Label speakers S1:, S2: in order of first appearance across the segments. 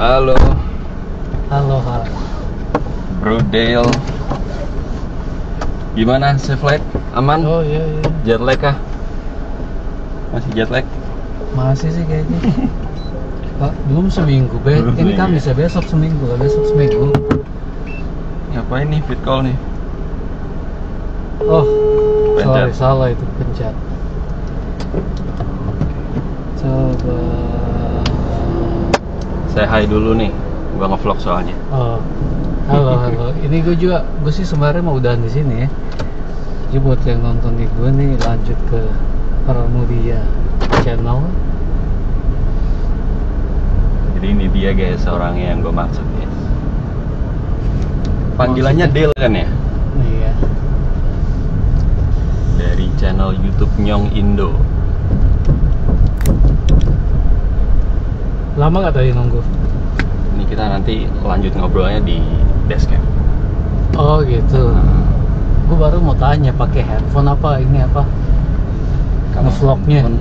S1: Halo.
S2: Halo, halo.
S1: Bro Dale. Gimana safe flight? Aman?
S2: Oh iya.
S1: Jet lag kah? Masih jet lag?
S2: Masih sih kayaknya. Pak, belum seminggu,
S1: Belum
S2: ini
S1: seminggu.
S2: Kamis ya, besok seminggu.
S1: Ngapain nih fit call nih?
S2: Oh,
S1: Pencet.
S2: salah itu pencet. Coba.
S1: Saya hi dulu nih. Gua nge-vlog soalnya.
S2: Oh, halo. Ini gue sih sebenarnya mau udahan di sini ya. Jadi buat yang nonton di gue nih lanjut ke Pramudia channel.
S1: Jadi ini dia guys orangnya yang gue maksud guys. Panggilannya Dale kan ya?
S2: Iya.
S1: Dari channel YouTube Nyong Indo.
S2: Lama gak tadi nunggu?
S1: Ini kita nanti lanjut ngobrolnya di dashcam.
S2: Oh gitu. Gue baru mau tanya pakai handphone apa ini apa? Nge-vlognya.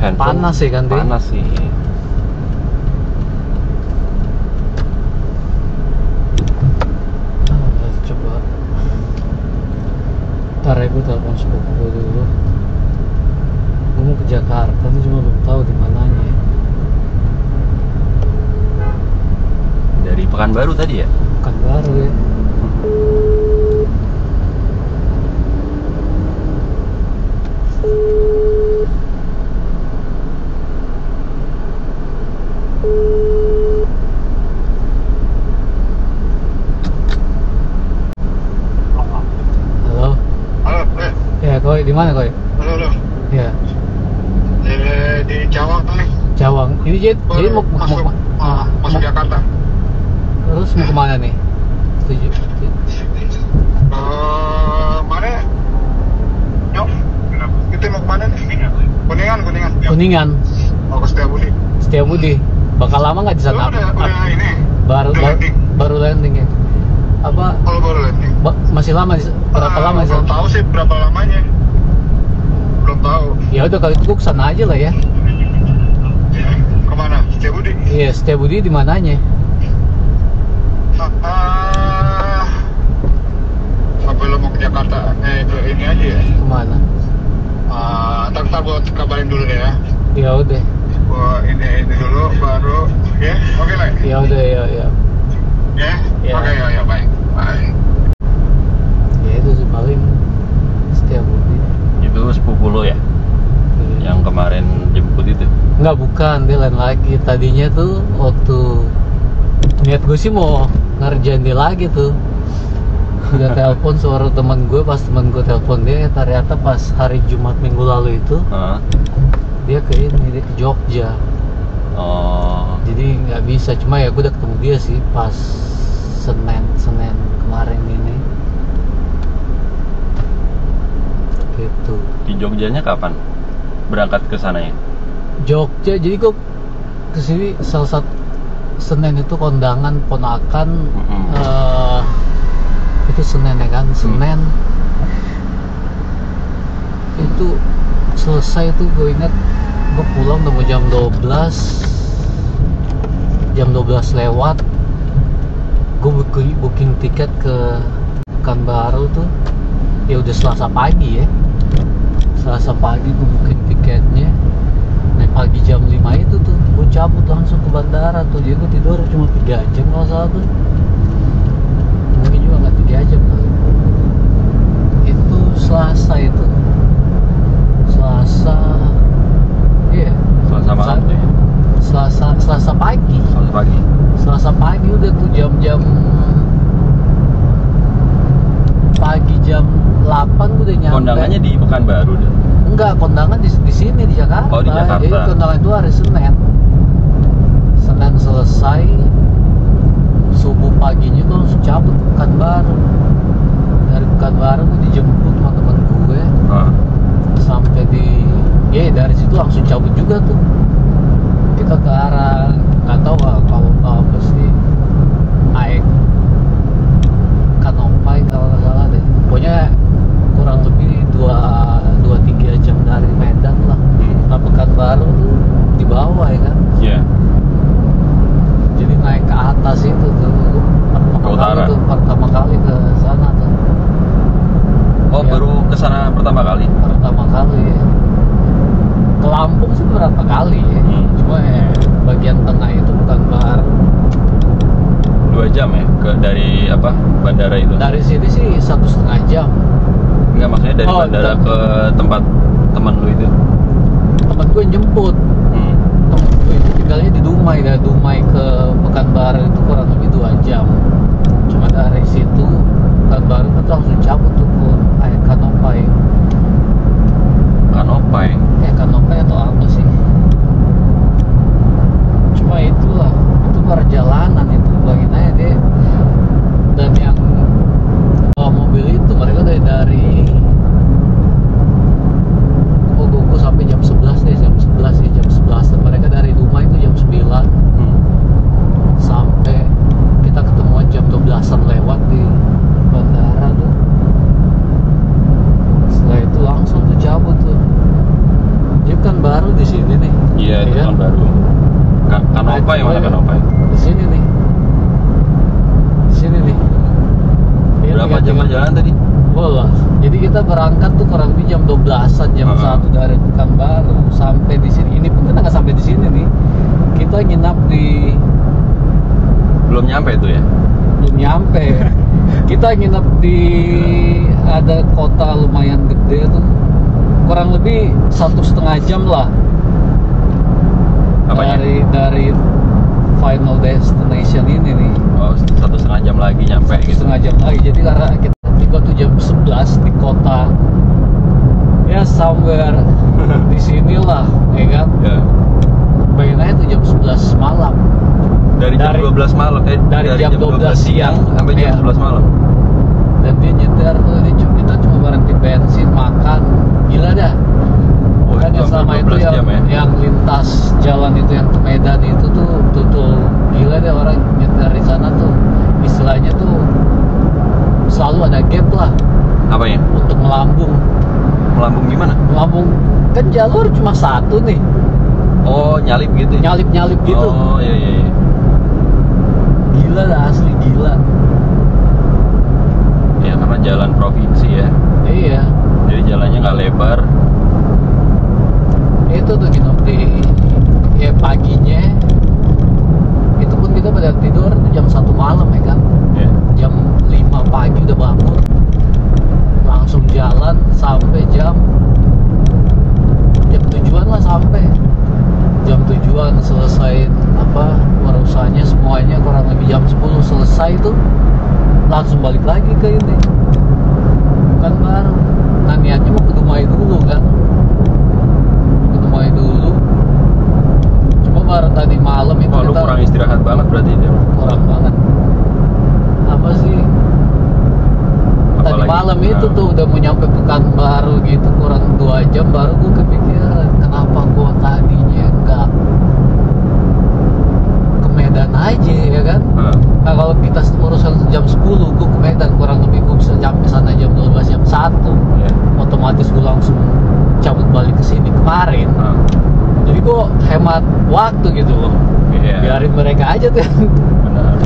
S1: Handphone
S2: Panas sih kan, Dek?
S1: Panas sih.
S2: Coba. Ntar ya gue telepon sepupu gue dulu. Gue mau ke Jakarta, tapi cuma belum tahu di mananya.
S1: Dari Pekanbaru tadi ya?
S2: Kan baru ya. Halo.
S3: Halo,
S2: Ya, Koi, di mana Koi?
S3: halo.
S2: Ya,
S3: Di Cawang nih.
S2: Cawang. Ini jadi mau
S3: masuk Jakarta.
S2: terus mau kemana nih? Tujuh.
S3: Mana? Nyok. Kita mau kemana nih? Kuningan. Ya.
S2: Kuningan.
S3: Mau ke Setiabudi.
S2: Setiabudi. Bakal lama nggak di
S3: Lu
S2: sana?
S3: udah ini.
S2: Baru
S3: landing.
S2: baru landing ya. Apa
S3: Kalau baru landing.
S2: masih lama berapa lama di
S3: Belum
S2: sana?
S3: tahu sih berapa lamanya. Belum tahu.
S2: Ya udah kalau itu gue kesana aja lah ya.
S3: Kemana? Setiabudi.
S2: Iya, Setiabudi di mananya?
S3: Apa lo mau ke Jakarta? Ke ini aja ya.
S2: Kemana?
S3: Ntar gue kabarin dulu deh ya.
S2: Ya udah.
S3: Gua ini dulu baru ya. Oke lah.
S2: Ya udah ya.
S3: Ya.
S2: Ya.
S3: Oke ya baik. Baik.
S2: Ya itu sih paling Setiabudi.
S1: Itu sepupu lo ya? Yang kemarin jemput itu?
S2: Enggak, bukan, dia lain lagi. Tadinya tuh waktu niat gue sih mau ngerjain dia lagi tuh. Udah telepon suara teman gue, pas teman gue telepon dia, ternyata pas hari Jumat minggu lalu itu
S1: Hah?
S2: dia ke ke Jogja.
S1: Oh,
S2: Jadi nggak bisa, cuma ya gue udah ketemu dia sih pas Senin kemarin ini. Gitu.
S1: di Jogjanya kapan? Berangkat ke sana ya?
S2: Jogja, jadi gue kesini salah satu Senin itu kondangan ponakan. Itu Senin ya kan, Senin itu selesai tuh gue ingat gue pulang udah mau jam 12 lewat. Gue booking tiket ke Pekanbaru tuh ya udah Selasa pagi ya. Selasa pagi gue booking tiketnya. Nah pagi jam 5 itu tuh gue cabut langsung ke bandara tuh. Jadi gue tidur cuma 3 jam kalau salah tuh. Mungkin juga nggak 3 jam kali. Itu Selasa itu. Selasa. Iya.
S1: Selasa malam tuh ya?
S2: Selasa pagi.
S1: Selasa pagi?
S2: Selasa pagi udah tuh jam pagi jam 8 gue udah nyampe.
S1: Kondangannya di Pekanbaru deh?
S2: Enggak, kondangan di sini di Jakarta.
S1: Oh, di Jakarta.
S2: Jadi kondangan itu hari Senin selesai, subuh paginya gue langsung cabut ke Pekanbaru. Dari Pekanbaru gue dijemput sama temen gue. Sampai dari situ langsung cabut juga tuh. Kita ke arah
S1: jam ya dari apa bandara itu?
S2: Dari sini sih 1,5 jam.
S1: Enggak, maksudnya dari bandara ke tempat teman lu itu.
S2: Temen gue jemput. Temen gue itu tinggalnya di Dumai, dari Dumai ke Pekanbaru itu kurang lebih 2 jam. Cuma dari situ Pekanbaru itu langsung cabut tuh ke Kanopai.
S1: Kanopai.
S2: Kanopai atau apa sih? Cuma itulah, itu perjalanan itu bayangin aja deh. Dan yang bawa mobil itu mereka dari gue sampai jam 11 deh, jam 11 dan mereka dari Dumai itu jam 9 sampai kita ketemuan jam 12-an lewat di bandara tuh. Setelah itu langsung tuh cabut tuh. Dia kan baru di sini nih.
S1: Iya, itu kan baru. Kanopai, mana Kanopai?
S2: Di sini nih. Di sini nih.
S1: Berapa jam perjalanan tadi?
S2: Bola. Jadi kita berangkat tuh kurang lebih jam 12-an, jam 1 dari Pekanbaru sampai di sini. Ini pun kita nggak sampai di sini nih. Kita nginap di
S1: Belum nyampe itu ya?
S2: belum nyampe. Kita nginap di ada kota lumayan gede tuh. Kurang lebih 1,5 jam lah.
S1: Apanya?
S2: Dari final destination ini nih.
S1: Oh, 1,5 jam lagi nyampe gitu.
S2: 1,5 jam lagi. Jadi karena kita tiba tuh jam 11 di kota, ya somewhere di sinilah, ya kan?
S1: Ya.
S2: Bayangin aja tuh jam 11 malam.
S1: Dari jam 12 malam,
S2: dari jam 12 siang
S1: sampai jam
S2: iya.
S1: 11 malam.
S2: Dan dia nyetir tuh, kita cuma berhenti bensin, makan, gila dah.
S1: Oh,
S2: Kan yang selama itu
S1: 12 jam ya?
S2: yang lintas jalan itu yang ke Medan itu tuh gila deh, orang nyetir di sana tuh istilahnya tuh selalu ada gap lah
S1: Apanya?
S2: untuk melambung.
S1: Melambung gimana?
S2: Melambung kan jalur cuma satu nih,
S1: Oh, nyalip gitu.
S2: nyalip gitu.
S1: Oh, iya iya.
S2: Gila dah, asli gila.
S1: Ya karena jalan provinsi ya.
S2: Iya,
S1: Jadi jalannya nggak lebar.
S2: itu tuh nginep di ya paginya itu pun kita pada tidur tuh jam 1 malam ya kan.
S1: Ya.
S2: Jam 5 pagi udah bangun, langsung jalan sampai jam tujuan lah, sampai jam tujuan selesai apa urusannya semuanya, kurang lebih jam 10 selesai tuh langsung balik lagi ke ini kan baru. Nah niatnya mau ke Dumai dulu kan, ke Dumai dulu, cuma baru tadi malam itu
S1: Wah, lu
S2: kita
S1: kurang istirahat banget berarti dia.
S2: kurang banget. Apa sih tadi
S1: Apalagi,
S2: malam itu tuh udah mau nyampe Pekanbaru gitu, kurang 2 jam baru gue kepikiran kenapa gue tadinya nggak ke Medan aja ya kan. Nah kalau kita urusan jam 10 gue ke Medan, kurang lebih gue bisa sampai sana jam 12 jam 1
S1: Ya.
S2: otomatis gue langsung cabut balik ke sini kemarin. Jadi gue hemat waktu gitu loh.
S1: Iya.
S2: Biarin mereka aja tuh yang
S1: Benar.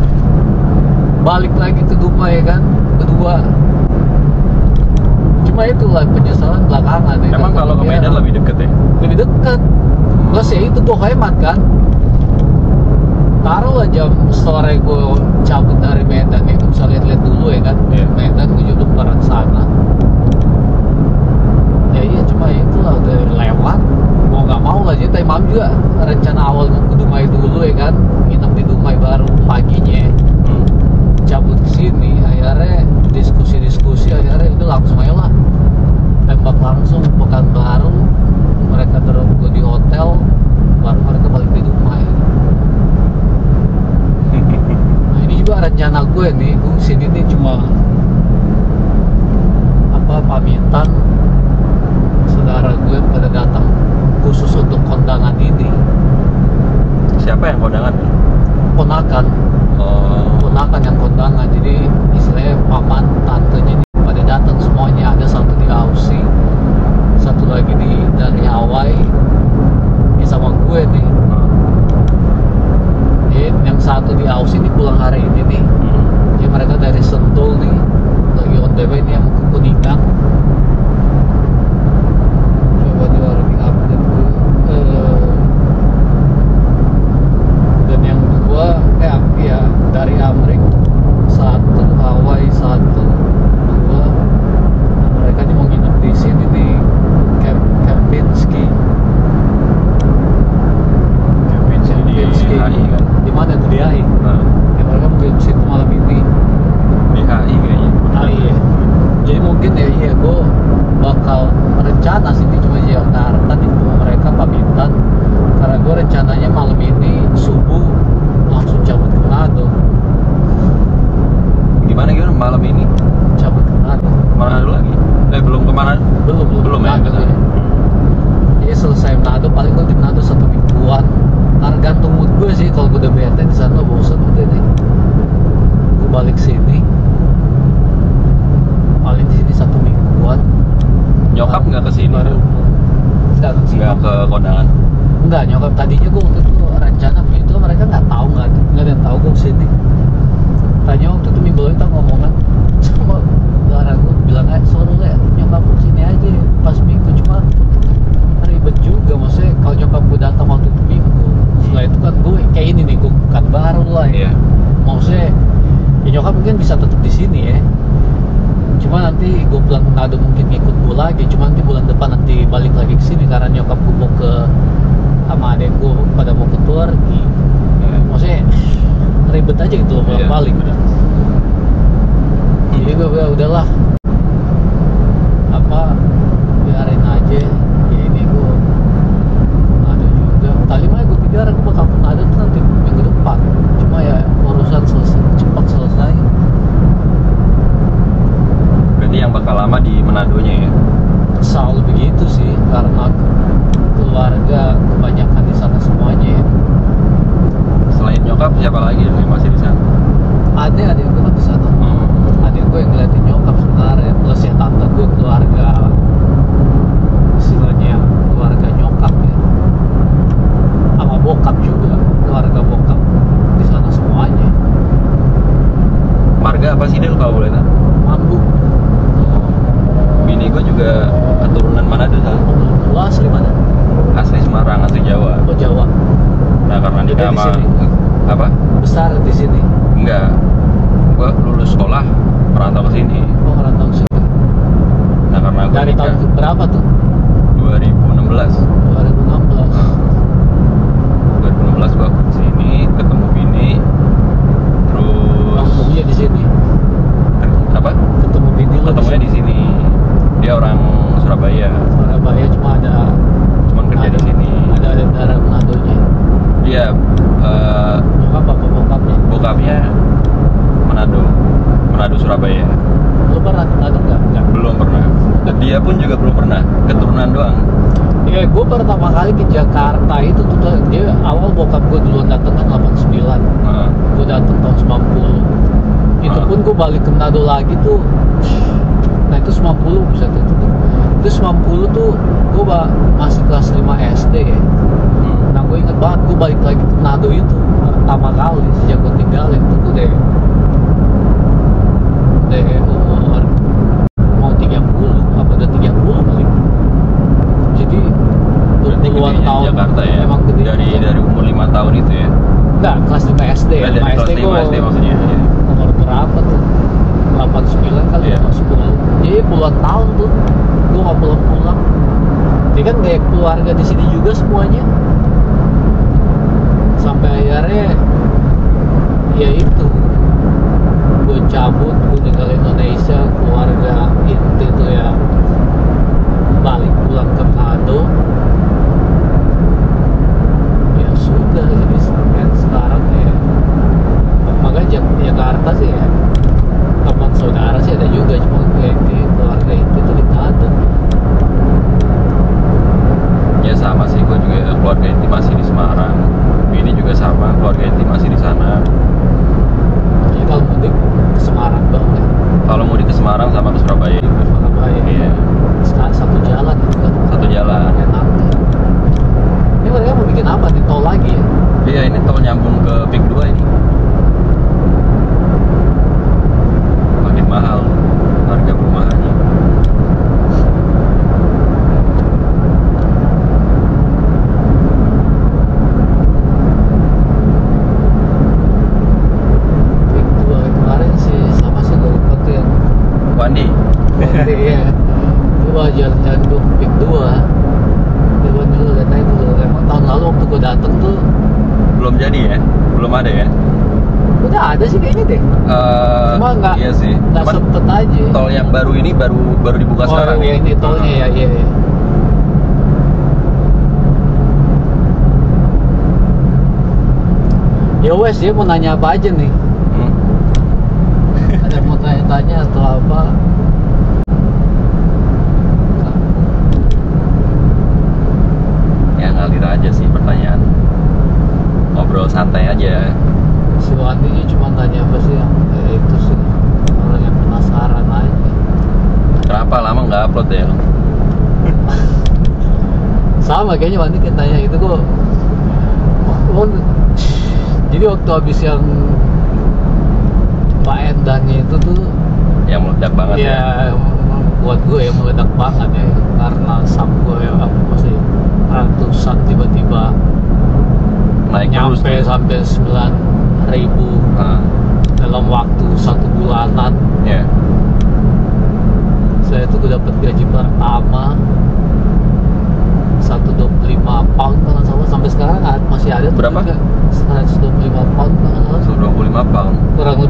S2: balik lagi ke Dumai kan kedua. Cuma itulah penyesalan belakangan ya.
S1: Emang kalau ke Medan lebih deket ya?
S2: lebih dekat. Plus ya itu gue hemat kan. Taruhlah jam sore gue cabut dari Medan itu bisa lihat-lihat dulu ya kan.
S1: Iya.
S2: Medan gue juga barang sana. Ya iya, cuma itulah udah lewat. Mau nggak mau lah, jadi Imam juga rencana awal mau ke Dumai dulu ya kan. Nginep di Dumai baru paginya cabut ke sini. Akhirnya diskusi akhirnya itu langsung aja lah, tembak langsung Pekanbaru, mereka taruh gue di hotel, baru mereka balik di Dumai. Nah ini juga rencana gue nih, gue sini nih cuma apa pamitan saudara gue pada datang khusus untuk kondangan ini.
S1: Siapa yang kondangan nih?
S2: Ponakan yang kondangan, jadi istilahnya paman tantenya ini pada datang semuanya. Ada satu di Aussie, satu lagi dari Hawaii, ya sama gue nih. Yang satu di Aussie ini pulang hari ini nih. Jadi mereka dari Sentul nih lagi on the way nih yang ke Kuningan. Coba dia lagi update gue. Dan yang dua ya dari Amrik Manado mungkin ngikut gue lagi, cuman di bulan depan nanti balik lagi ke sini karena nyokap gue mau ke sama adek gue pada mau ke Turki. Maksudnya ribet aja gitu loh balik. Jadi gue bilang udahlah, apa biarin aja. Ya ini gue Manado juga. Tadi mah gue pikir gue bakal ke Manado tuh nanti minggu depan. Cuma ya urusan cepat selesai.
S1: Berarti yang bakal lama di Manadonya ya?
S2: Selalu begitu sih, karena keluarga kebanyakan di sana semuanya ya.
S1: Selain nyokap siapa lagi yang masih di sana?
S2: Adik gue kan di sana. Adik gue yang ngeliatin nyokap sebenarnya, plus ya tante gue keluarga istilahnya keluarga nyokap ya, sama bokap juga, keluarga bokap di sana semuanya.
S1: Marga apa sih Del kalau boleh tahu?
S2: Mambu.
S1: Bini gue juga keturunan Manado salah.
S2: Lu asli mana?
S1: Asli Semarang, asli Jawa.
S2: Oh Jawa.
S1: Nah karena
S2: Juga
S1: nikah
S2: di
S1: sama
S2: sini?
S1: apa?
S2: Besar di sini.
S1: Enggak. Gue lulus sekolah merantau ke sini.
S2: Oh merantau sini.
S1: Nah karena gue
S2: Dari
S1: nikah
S2: tahun berapa tuh?
S1: 2016.
S2: 2016.
S1: 2016 gue ke sini ketemu bini. Terus
S2: Ketemunya di sini.
S1: apa?
S2: Ketemu bini lo
S1: Ketemunya di sini. Dia orang Surabaya.
S2: Surabaya, cuma ada
S1: Cuman kerja di sini.
S2: Ada darah Manadonya.
S1: Dia
S2: Nyokap apa bokapnya?
S1: bokapnya Manado Surabaya.
S2: Lo pernah ke Manado nggak? Nggak.
S1: Belum pernah. Dan dia pun juga belum pernah. Keturunan doang.
S2: Ya gue pertama kali ke Jakarta itu tuh dia awal bokap gue duluan dateng kan 89.
S1: Nah,
S2: Gue dateng tahun 90. Itu pun gue balik ke Manado lagi tuh. Nah itu 90 bisa tuh. Itu 90 tuh gue masih kelas 5 SD ya. Nah gue inget banget gue balik lagi ke Manado itu pertama kali sejak gue tinggalin tuh gue deh umur mau 30 apa udah 30 kali. Jadi
S1: berarti
S2: 20-an
S1: gedenya
S2: tahun
S1: Jakarta ya.
S2: emang gede.
S1: Dari umur 5 tahun itu ya.
S2: Enggak, kelas 5 SD ya.
S1: Dari
S2: 5
S1: kelas
S2: SD
S1: 5 SD maksudnya. Ya.
S2: Umur berapa tuh? 89 kali
S1: Iya.
S2: atau 10. Jadi puluhan tahun tuh gue gak pulang-pulang. Dia kan kayak keluarga di sini juga semuanya. Sampai akhirnya ya itu gue cabut, gue tinggal Indonesia, keluarga inti tuh ya balik pulang ke Manado. Ya sudah, jadi sekarang ya makanya Jakarta sih ya teman saudara sih ada juga, cuma kayak di keluarga itu tuh di Manado.
S1: Ya sama sih, gue juga keluarga inti masih di Semarang. Ini juga sama, keluarga inti masih di sana.
S2: Jadi kalau mudik ke Semarang dong ya.
S1: Kalau mau ke Semarang sama ke Surabaya juga.
S2: Surabaya.
S1: Iya.
S2: Satu jalan gitu kan.
S1: Satu jalan.
S2: Enak. Ini mereka mau bikin apa di tol lagi ya?
S1: Iya, ini tol nyambung ke Pik 2 ini. Makin mahal harga perumahannya.
S2: Pik 2 kemarin sih sama sih gue lupa tuh yang
S1: Wandi.
S2: Wandi ya. Coba jalan-jalan gue ke Pik 2. Coba dulu lihat aja dulu. Emang tahun lalu waktu gue dateng tuh
S1: Belum jadi ya? Belum ada ya?
S2: udah ada sih kayaknya deh. Cuma nggak
S1: iya sih.
S2: nggak
S1: Cuman
S2: sempet aja.
S1: tol yang baru ini baru dibuka
S2: Oh
S1: sekarang.
S2: iya ini tolnya ya, iya. Ya wes, dia mau nanya apa aja nih?
S1: Hmm.
S2: Ada mau tanya-tanya atau apa?
S1: Ya ngalir aja sih pertanyaan. Ngobrol santai aja.
S2: Si Wandi cuma tanya apa sih yang itu sih, orang yang penasaran aja.
S1: Kenapa lama nggak upload ya?
S2: Sama kayaknya Wandi kan tanya itu kok. Jadi waktu habis yang Pak Endangnya itu tuh
S1: Yang meledak banget ya.
S2: ya buat gue ya meledak banget ya, karena sub gue ya masih ratusan tiba-tiba
S1: Naik terus.
S2: nyampe sampai 9.000
S1: Nah,
S2: dalam waktu 1 bulanan.
S1: ya.
S2: Saya tuh udah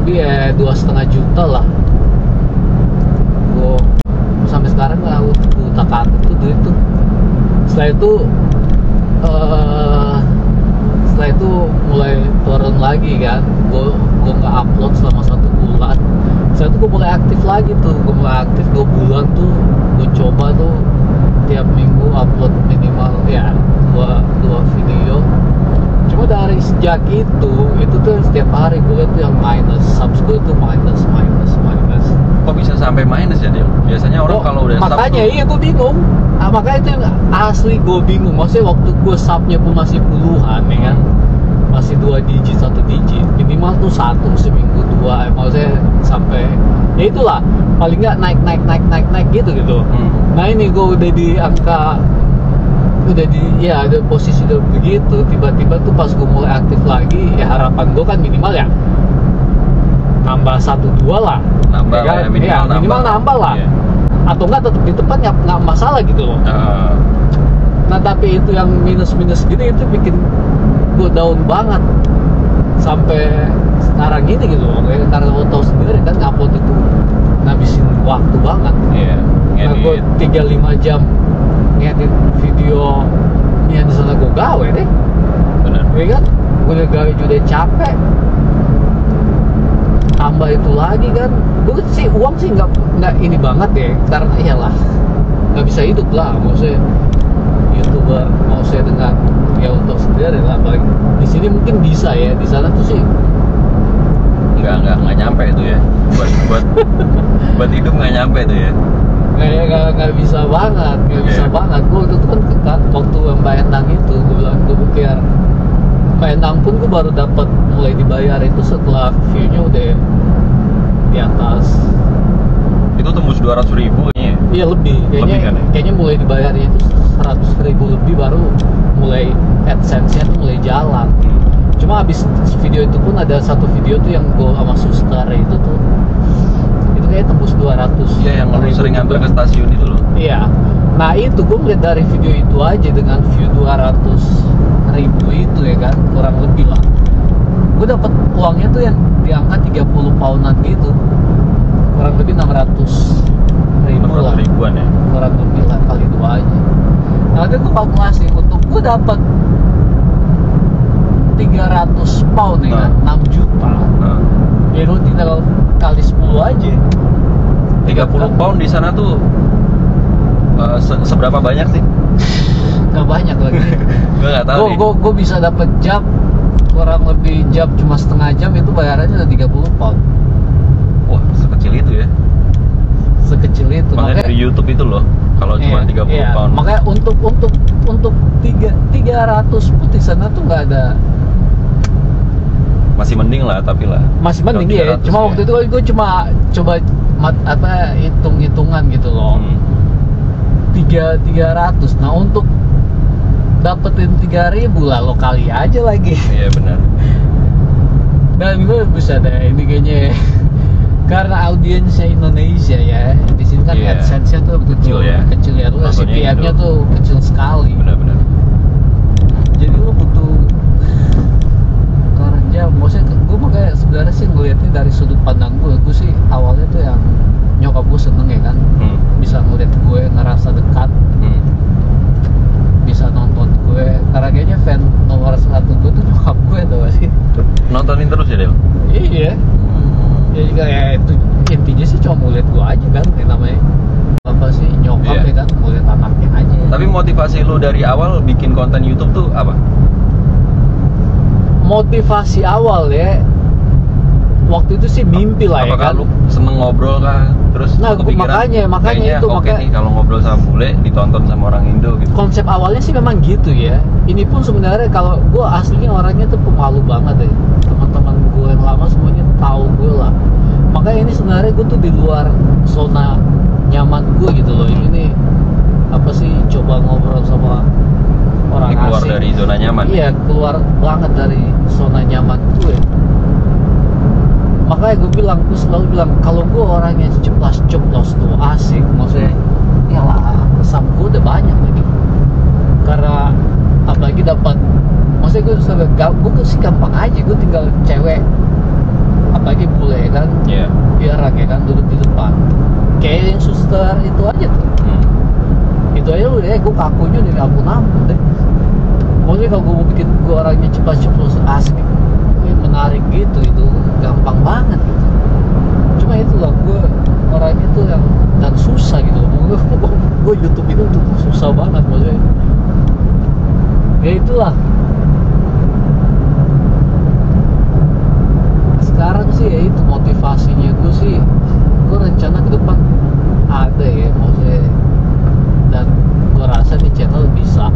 S2: lebih ya 2,5 juta lah. Gue sampai sekarang nggak utak-atik tuh duit tuh. Setelah itu mulai turun lagi kan. Gue nggak upload selama 1 bulan. Setelah itu gue mulai aktif lagi tuh. Gue mulai aktif 2 bulan tuh. Gue coba tuh tiap minggu upload minimal ya 2 video. Cuma dari sejak itu tuh setiap hari gue tuh yang minus, subs gue tuh minus.
S1: Kok bisa sampai minus ya, Del? Biasanya orang kalau udah sub
S2: makanya
S1: tuh,
S2: iya gue bingung. Makanya itu yang asli gue bingung. Maksudnya waktu gue subnya pun masih puluhan ya kan, masih 2 digit, 1 digit, minimal tuh 1 seminggu 2. Maksudnya sampai ya itulah paling nggak naik gitu. Nah ini gue udah di angka, udah di ya ada posisi udah begitu. Tiba-tiba tuh pas gue mulai aktif lagi, ya harapan gue kan minimal ya nambah 1-2 lah,
S1: nambah
S2: ya,
S1: lah ya,
S2: minimal nambah lah.
S1: Iya.
S2: Atau enggak tetap di tempat nggak masalah gitu loh. Nah tapi itu yang minus gini itu bikin gue down banget sampai sekarang ini gitu loh. Karena lo tau sendiri kan ngupload itu ngabisin waktu banget.
S1: Iya.
S2: Nah gue 3-5 jam ngedit video yang di sana gue gawe deh.
S1: Bener.
S2: Ya kan, gue udah gawe juga capek. Tambah itu lagi kan, gue sih uang sih nggak ini banget ya, karena iyalah nggak bisa hidup lah, maksudnya YouTuber, maksudnya dengan ya untuk sendiri lah. Paling di sini mungkin bisa ya, di sana tuh sih
S1: nggak nyampe itu ya, buat hidup nggak nyampe itu ya.
S2: nggak bisa banget, bisa banget. Gue waktu itu kan waktu Mbak Endang itu, gue bilang gue pikir Mbak Endang pun gue baru dapat mulai dibayar itu setelah view-nya udah di atas.
S1: Itu tembus 200.000 kayaknya.
S2: Iya lebih
S1: Kan, ya?
S2: Kayaknya mulai dibayarnya itu 100.000 lebih baru mulai AdSense-nya tuh mulai jalan. Cuma habis video itu pun ada satu video tuh yang gue sama suster itu kayak tembus 200.
S1: Iya, yang lu sering nganter ke stasiun itu loh.
S2: Iya. Nah itu gue melihat dari video itu aja dengan view 200.000 itu ya kan, kurang lebih lah. Gue dapat uangnya tuh yang di angka 30 pounan gitu, kurang lebih 600.000 lah.
S1: 600.000-an ya.
S2: Kurang lebih lah, kali 2 aja. Nah itu gue kalkulasi untuk gue dapat 300 pound ya kan, 6 juta. Ya lu tinggal kali 10 aja.
S1: 30 pound di sana tuh seberapa banyak sih?
S2: Gak banyak lagi.
S1: Gue nggak tahu.
S2: Gue bisa dapat jam kurang lebih jam cuma setengah jam itu bayarannya udah 30 pound.
S1: Wah, sekecil itu ya.
S2: Sekecil itu.
S1: Makanya di YouTube itu loh, kalau cuma 30 pound.
S2: Makanya untuk 300 pun di sana tuh nggak ada.
S1: Masih mending lah, tapi lah.
S2: Masih mending ya. Cuma waktu itu gue cuma coba hitung-hitungan gitu loh. 300. Nah untuk dapetin 3.000 lah lo kali aja lagi.
S1: Iya benar.
S2: Dan gue bisa deh ini kayaknya karena audiensnya Indonesia ya. Di sini kan AdSense-nya tuh kecil ya. Kecil ya. Lu CPM-nya tuh kecil sekali.
S1: Benar-benar.
S2: Jadi lo butuh kerja. Maksudnya gue makanya sebenarnya sih ngeliatnya dari sudut pandang gue sih awalnya tuh yang nyokap gue seneng ya kan. Bisa ngeliat gue ngerasa dekat. Bisa nonton gue, karena kayaknya fan nomor 1 gue tuh nyokap gue tau gak sih?
S1: Nontonin terus ya Del?
S2: Iya. Ya juga ya itu intinya sih cuma mau lihat gue aja kan, yang namanya apa sih nyokap ya kan, mau lihat anaknya aja.
S1: Tapi motivasi lu dari awal bikin konten YouTube tuh apa?
S2: Motivasi awal ya, waktu itu sih mimpi lah ya kan.
S1: Apakah lu seneng ngobrol kah? Terus
S2: nah makanya itu
S1: oke nih kalau ngobrol sama bule ditonton sama orang Indo gitu.
S2: Konsep awalnya sih memang gitu ya. Ini pun sebenarnya kalau gue aslinya orangnya tuh pemalu banget ya. Teman-teman gue yang lama semuanya tahu gue lah. Makanya ini sebenarnya gue tuh di luar zona nyaman gue gitu loh. Ini apa sih, coba ngobrol sama orang asing.
S1: Keluar dari zona nyaman.
S2: Iya, keluar banget dari zona nyaman gue. Makanya gue selalu bilang kalau gue orangnya ceplos tuh asik, maksudnya ya lah resam gue udah banyak lagi. Karena apalagi dapat, maksudnya gue sih gampang aja, gue tinggal cewek apalagi bule ya ampun deh. Maksudnya kalau gue mau bikin gue orangnya ceplos asik, menarik gitu, itu gampang banget gitu. Cuma itulah gue orangnya tuh yang dan susah gitu. Gue YouTube itu tuh susah banget maksudnya. Ya itulah. Sekarang sih ya itu motivasinya gue sih. Gue rencana ke depan ada ya maksudnya, dan gue rasa di channel bisa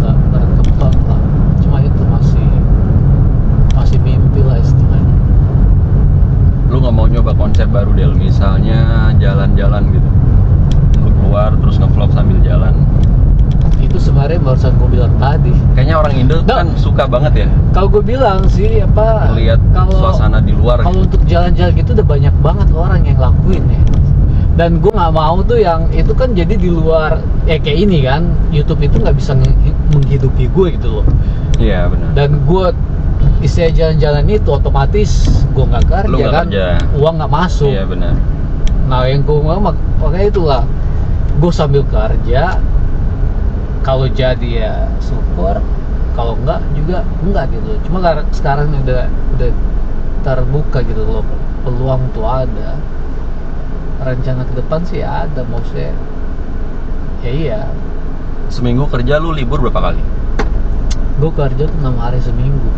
S2: berkembang lah. Cuma itu masih mimpi lah istilahnya.
S1: Lu nggak mau nyoba konsep baru Del, misalnya jalan-jalan gitu, lu keluar terus ngevlog sambil jalan?
S2: Itu sebenarnya barusan gue bilang tadi.
S1: Kayaknya orang Indo kan suka banget ya
S2: Kalau gue bilang sih apa,
S1: melihat suasana di luar
S2: kalau
S1: gitu.
S2: untuk jalan-jalan gitu udah banyak banget orang yang lakuin ya. Dan gue nggak mau tuh yang itu kan jadi di luar ya kayak ini kan, YouTube itu nggak bisa menghidupi gue gitu loh.
S1: Iya benar.
S2: Dan gue istilah jalan-jalan itu otomatis gue nggak kerja.
S1: Lu nggak
S2: kan
S1: kerja.
S2: Uang nggak masuk.
S1: Iya benar.
S2: Nah yang gue mau makanya itulah gue sambil kerja, kalau jadi ya syukur, kalau enggak juga enggak gitu. Cuma sekarang udah terbuka gitu loh, peluang tuh ada. Rencana ke depan sih ada, maksudnya ya iya.
S1: Seminggu kerja lu libur berapa kali?
S2: Gue kerja tuh 6 hari seminggu.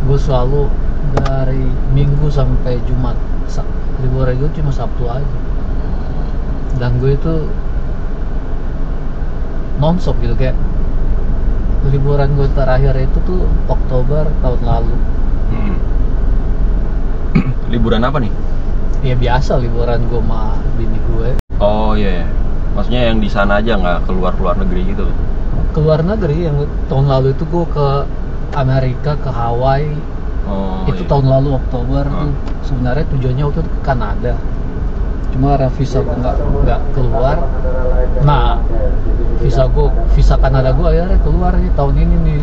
S2: Gue selalu dari Minggu sampai Jumat. Libur gue cuma Sabtu aja. Dan gue itu non-stop gitu, kayak liburan gue terakhir itu tuh Oktober tahun lalu.
S1: Liburan apa nih?
S2: Ya biasa liburan gue sama bini gue.
S1: Oh iya, maksudnya yang di sana aja, nggak keluar negeri gitu?
S2: Keluar negeri, yang tahun lalu itu gue ke Amerika, ke Hawaii. Itu
S1: iya.
S2: tahun lalu Oktober tuh. Sebenarnya tujuannya waktu itu ke Kanada, cuma karena visa gue nggak keluar. Nah visa Kanada gue akhirnya keluar nih tahun ini nih,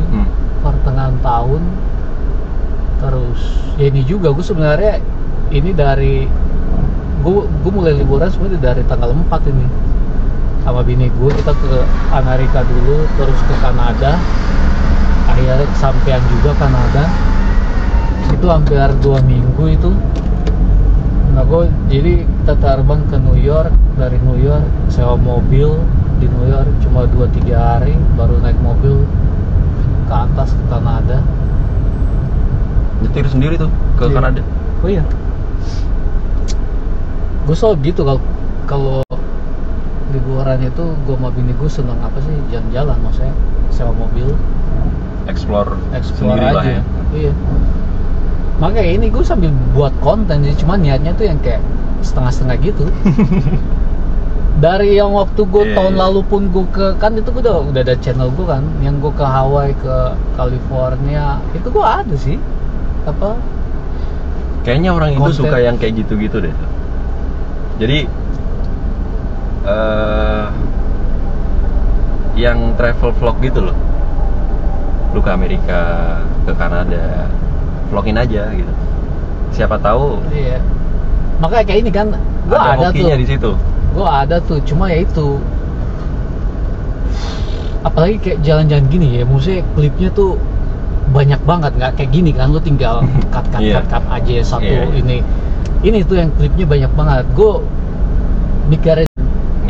S2: pertengahan tahun. Terus ya ini juga gue sebenarnya ini dari gue mulai liburan sebenarnya dari tanggal 4 ini sama bini gue. Kita ke Amerika dulu, terus ke Kanada, akhirnya kesampean juga Kanada. Itu hampir 2 minggu itu. Nah gue jadi kita terbang ke New York, dari New York sewa mobil di New York cuma 2-3 hari, baru naik mobil ke atas ke Kanada.
S1: Nyetir sendiri tuh ke Kanada?
S2: Oh iya, gue selalu gitu kalau liburan itu gue sama bini gue seneng apa sih, jalan-jalan, maksudnya sewa mobil,
S1: explore sendiri
S2: aja
S1: lah ya.
S2: Iya, makanya ini gue sambil buat konten sih, cuma niatnya tuh yang kayak setengah-setengah gitu. Dari yang waktu gue tahun lalu pun gue ke, kan itu gue udah ada channel gue kan, yang gue ke Hawaii, ke California, itu gue ada sih apa,
S1: kayaknya orang Indo
S2: konten.
S1: suka yang kayak gitu-gitu deh. Jadi yang travel vlog gitu loh, lu ke Amerika, ke Kanada, vlogin aja gitu. Siapa tahu
S2: iya, makanya kayak ini kan gue ada tuh
S1: hokinya di situ.
S2: Gue ada tuh, cuma ya itu, apalagi kayak jalan-jalan gini ya, maksudnya klipnya tuh banyak banget, nggak kayak gini kan, lu tinggal cut aja satu. Ini tuh yang klipnya banyak banget. Gue mikirin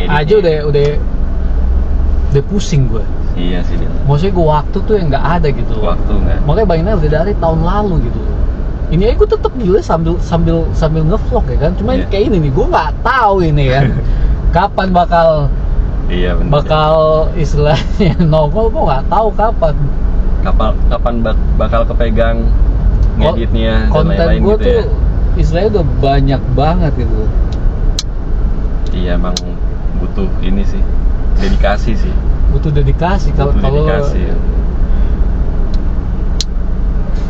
S2: aja udah pusing gue.
S1: Iya sih dia.
S2: Maksudnya gue waktu tuh yang nggak ada gitu.
S1: Waktu nggak.
S2: Makanya bayangin udah dari tahun lalu gitu. Ini aja gue tetap gila sambil ngevlog ya kan. Cuma kayak ini nih, gue nggak tahu ini kan kapan bakal istilahnya nongol, gue nggak tahu kapan bakal kepegang
S1: ngeditnya dan
S2: konten
S1: lain-lain
S2: gue
S1: gitu
S2: tuh
S1: ya.
S2: Istilahnya udah banyak banget gitu.
S1: Iya, emang butuh ini sih, dedikasi sih.
S2: Butuh dedikasi kalau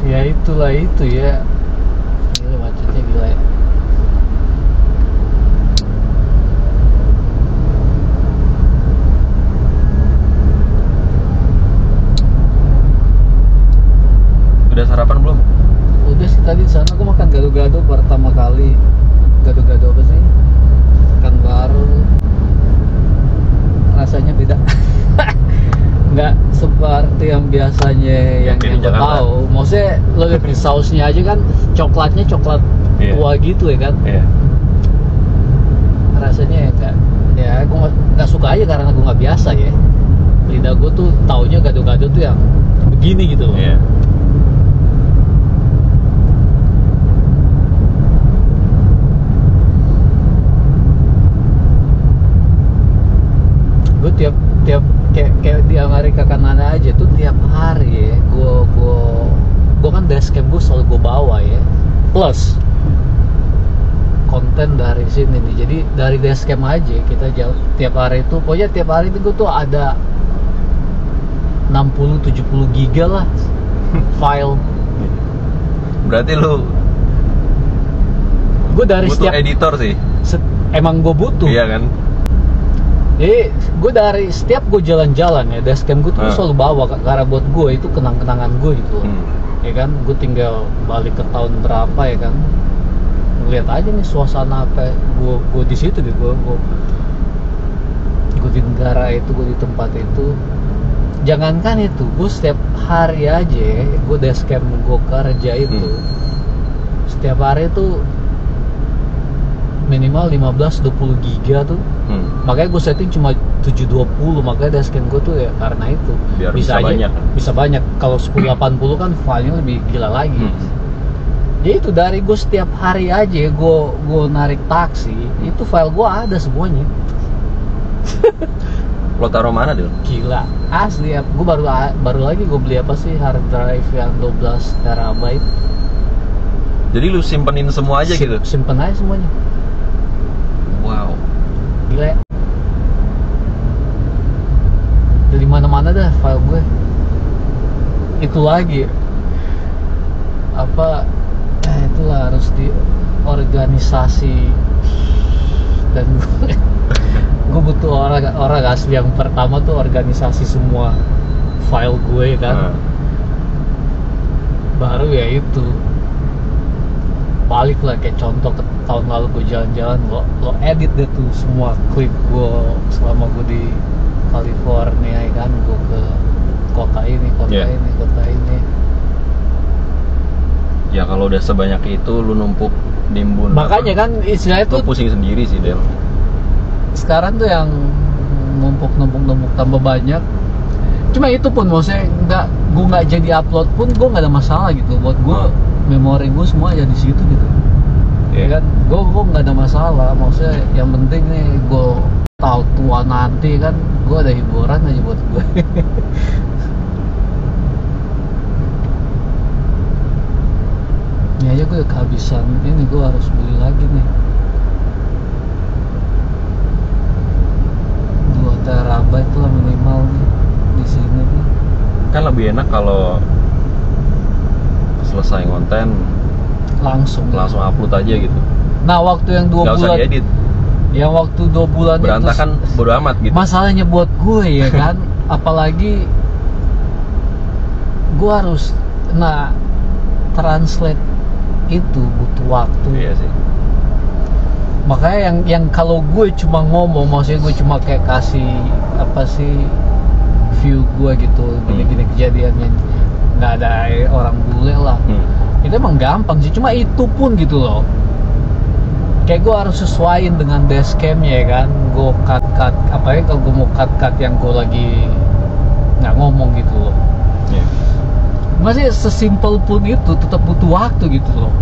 S2: ya itulah itu ya. Gila, macetnya gila ya.
S1: Udah sarapan belum?
S2: Udah sih, tadi di sana gue makan gado-gado pertama kali. Gado-gado apa sih? Ikan baru. rasanya beda. Nggak seperti yang biasanya yang
S1: di
S2: gue
S1: Jakarta.
S2: tahu. Maksudnya lo lihat di sausnya aja kan, coklatnya coklat
S1: Iya.
S2: tua gitu ya kan.
S1: Iya.
S2: Rasanya ya enggak, ya gue nggak suka aja karena gue nggak biasa ya. Lidah gue tuh taunya gado-gado tuh yang begini gitu loh.
S1: Iya.
S2: Gue tiap kayak di Amerika Kanada aja tuh tiap hari ya gue kan dashcam gue selalu gue bawa ya, plus konten dari sini nih. Jadi dari dashcam aja kita tiap hari itu, pokoknya tiap hari itu gue tuh ada 60-70 giga lah file.
S1: Berarti lu
S2: Gue dari
S1: butuh
S2: setiap
S1: editor sih.
S2: emang gue butuh.
S1: Iya kan?
S2: Jadi gue dari setiap gue jalan-jalan ya, dashcam gue tuh selalu bawa karena buat gue itu kenang-kenangan gue gitu loh. Ya kan, gue tinggal balik ke tahun berapa ya kan, ngeliat aja nih suasana apa gue di situ gitu. Gue di negara itu, gue di tempat itu. Jangankan itu, gue setiap hari aja gue dashcam gue kerja itu setiap hari itu minimal 15-20 giga tuh. Makanya gue setting cuma 720, makanya dashcam gue tuh ya karena itu
S1: Biar bisa
S2: aja,
S1: banyak.
S2: bisa banyak. Kalau 1080 kan filenya lebih gila lagi. Jadi itu dari gue setiap hari aja gue narik taksi itu file gue ada semuanya.
S1: Lo taruh mana, Dil?
S2: Gila, asli ya. Gue baru lagi gue beli apa sih, hard drive yang 12 terabyte.
S1: Jadi lu simpenin semua aja gitu?
S2: Simpen aja semuanya.
S1: Wow.
S2: Gila ya. Dari mana-mana dah file gue. Itu lagi apa, itulah harus diorganisasi. Dan gue butuh orang asli yang pertama tuh organisasi semua file gue kan. Baru ya itu balik lah, kayak contoh ke tahun lalu gue jalan-jalan, lo edit deh tuh semua klip gue selama gue di California ya kan. Gue ke kota ini, kota ini.
S1: Ya kalau udah sebanyak itu lu numpuk nimbun.
S2: Makanya kan istilahnya
S1: lu
S2: tuh
S1: pusing sendiri sih, Del.
S2: sekarang tuh yang numpuk tambah banyak. Cuma itu pun maksudnya gue nggak jadi upload pun gue nggak ada masalah gitu. Buat gue memori gue semua ada di situ gitu. Ya kan, gue nggak ada masalah. Maksudnya yang penting nih gue tahu tua nanti kan gue ada hiburan aja buat gue. Ini aja gue kehabisan ini, gue harus beli lagi nih 2 terabyte lah minimal nih di sini nih.
S1: Kan lebih enak kalau selesai konten
S2: langsung
S1: upload aja gitu.
S2: Nah waktu yang 2
S1: Nggak usah
S2: bulan
S1: diedit.
S2: yang waktu 2 bulan
S1: Berantakan bodo amat gitu.
S2: masalahnya buat gue ya kan. Apalagi gue harus translate itu butuh waktu.
S1: Iya sih.
S2: Makanya yang kalau gue cuma ngomong, maksudnya gue cuma kayak kasih apa sih view gue gitu, gini-gini kejadiannya, nggak ada orang bule lah. Itu emang gampang sih, cuma itu pun gitu loh, kayak gue harus sesuaiin dengan dashcam ya kan. Gue cut apalagi kalau gue mau cut yang gue lagi nggak ngomong gitu loh. Masih sesimpel pun itu tetap butuh waktu gitu loh,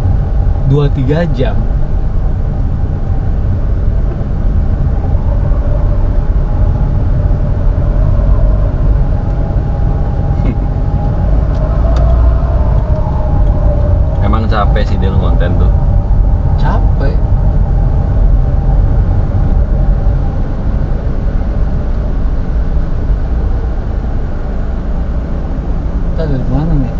S2: 2-3 jam.
S1: Emang capek sih Del konten tuh.
S2: Capek. Kita dari mana nih?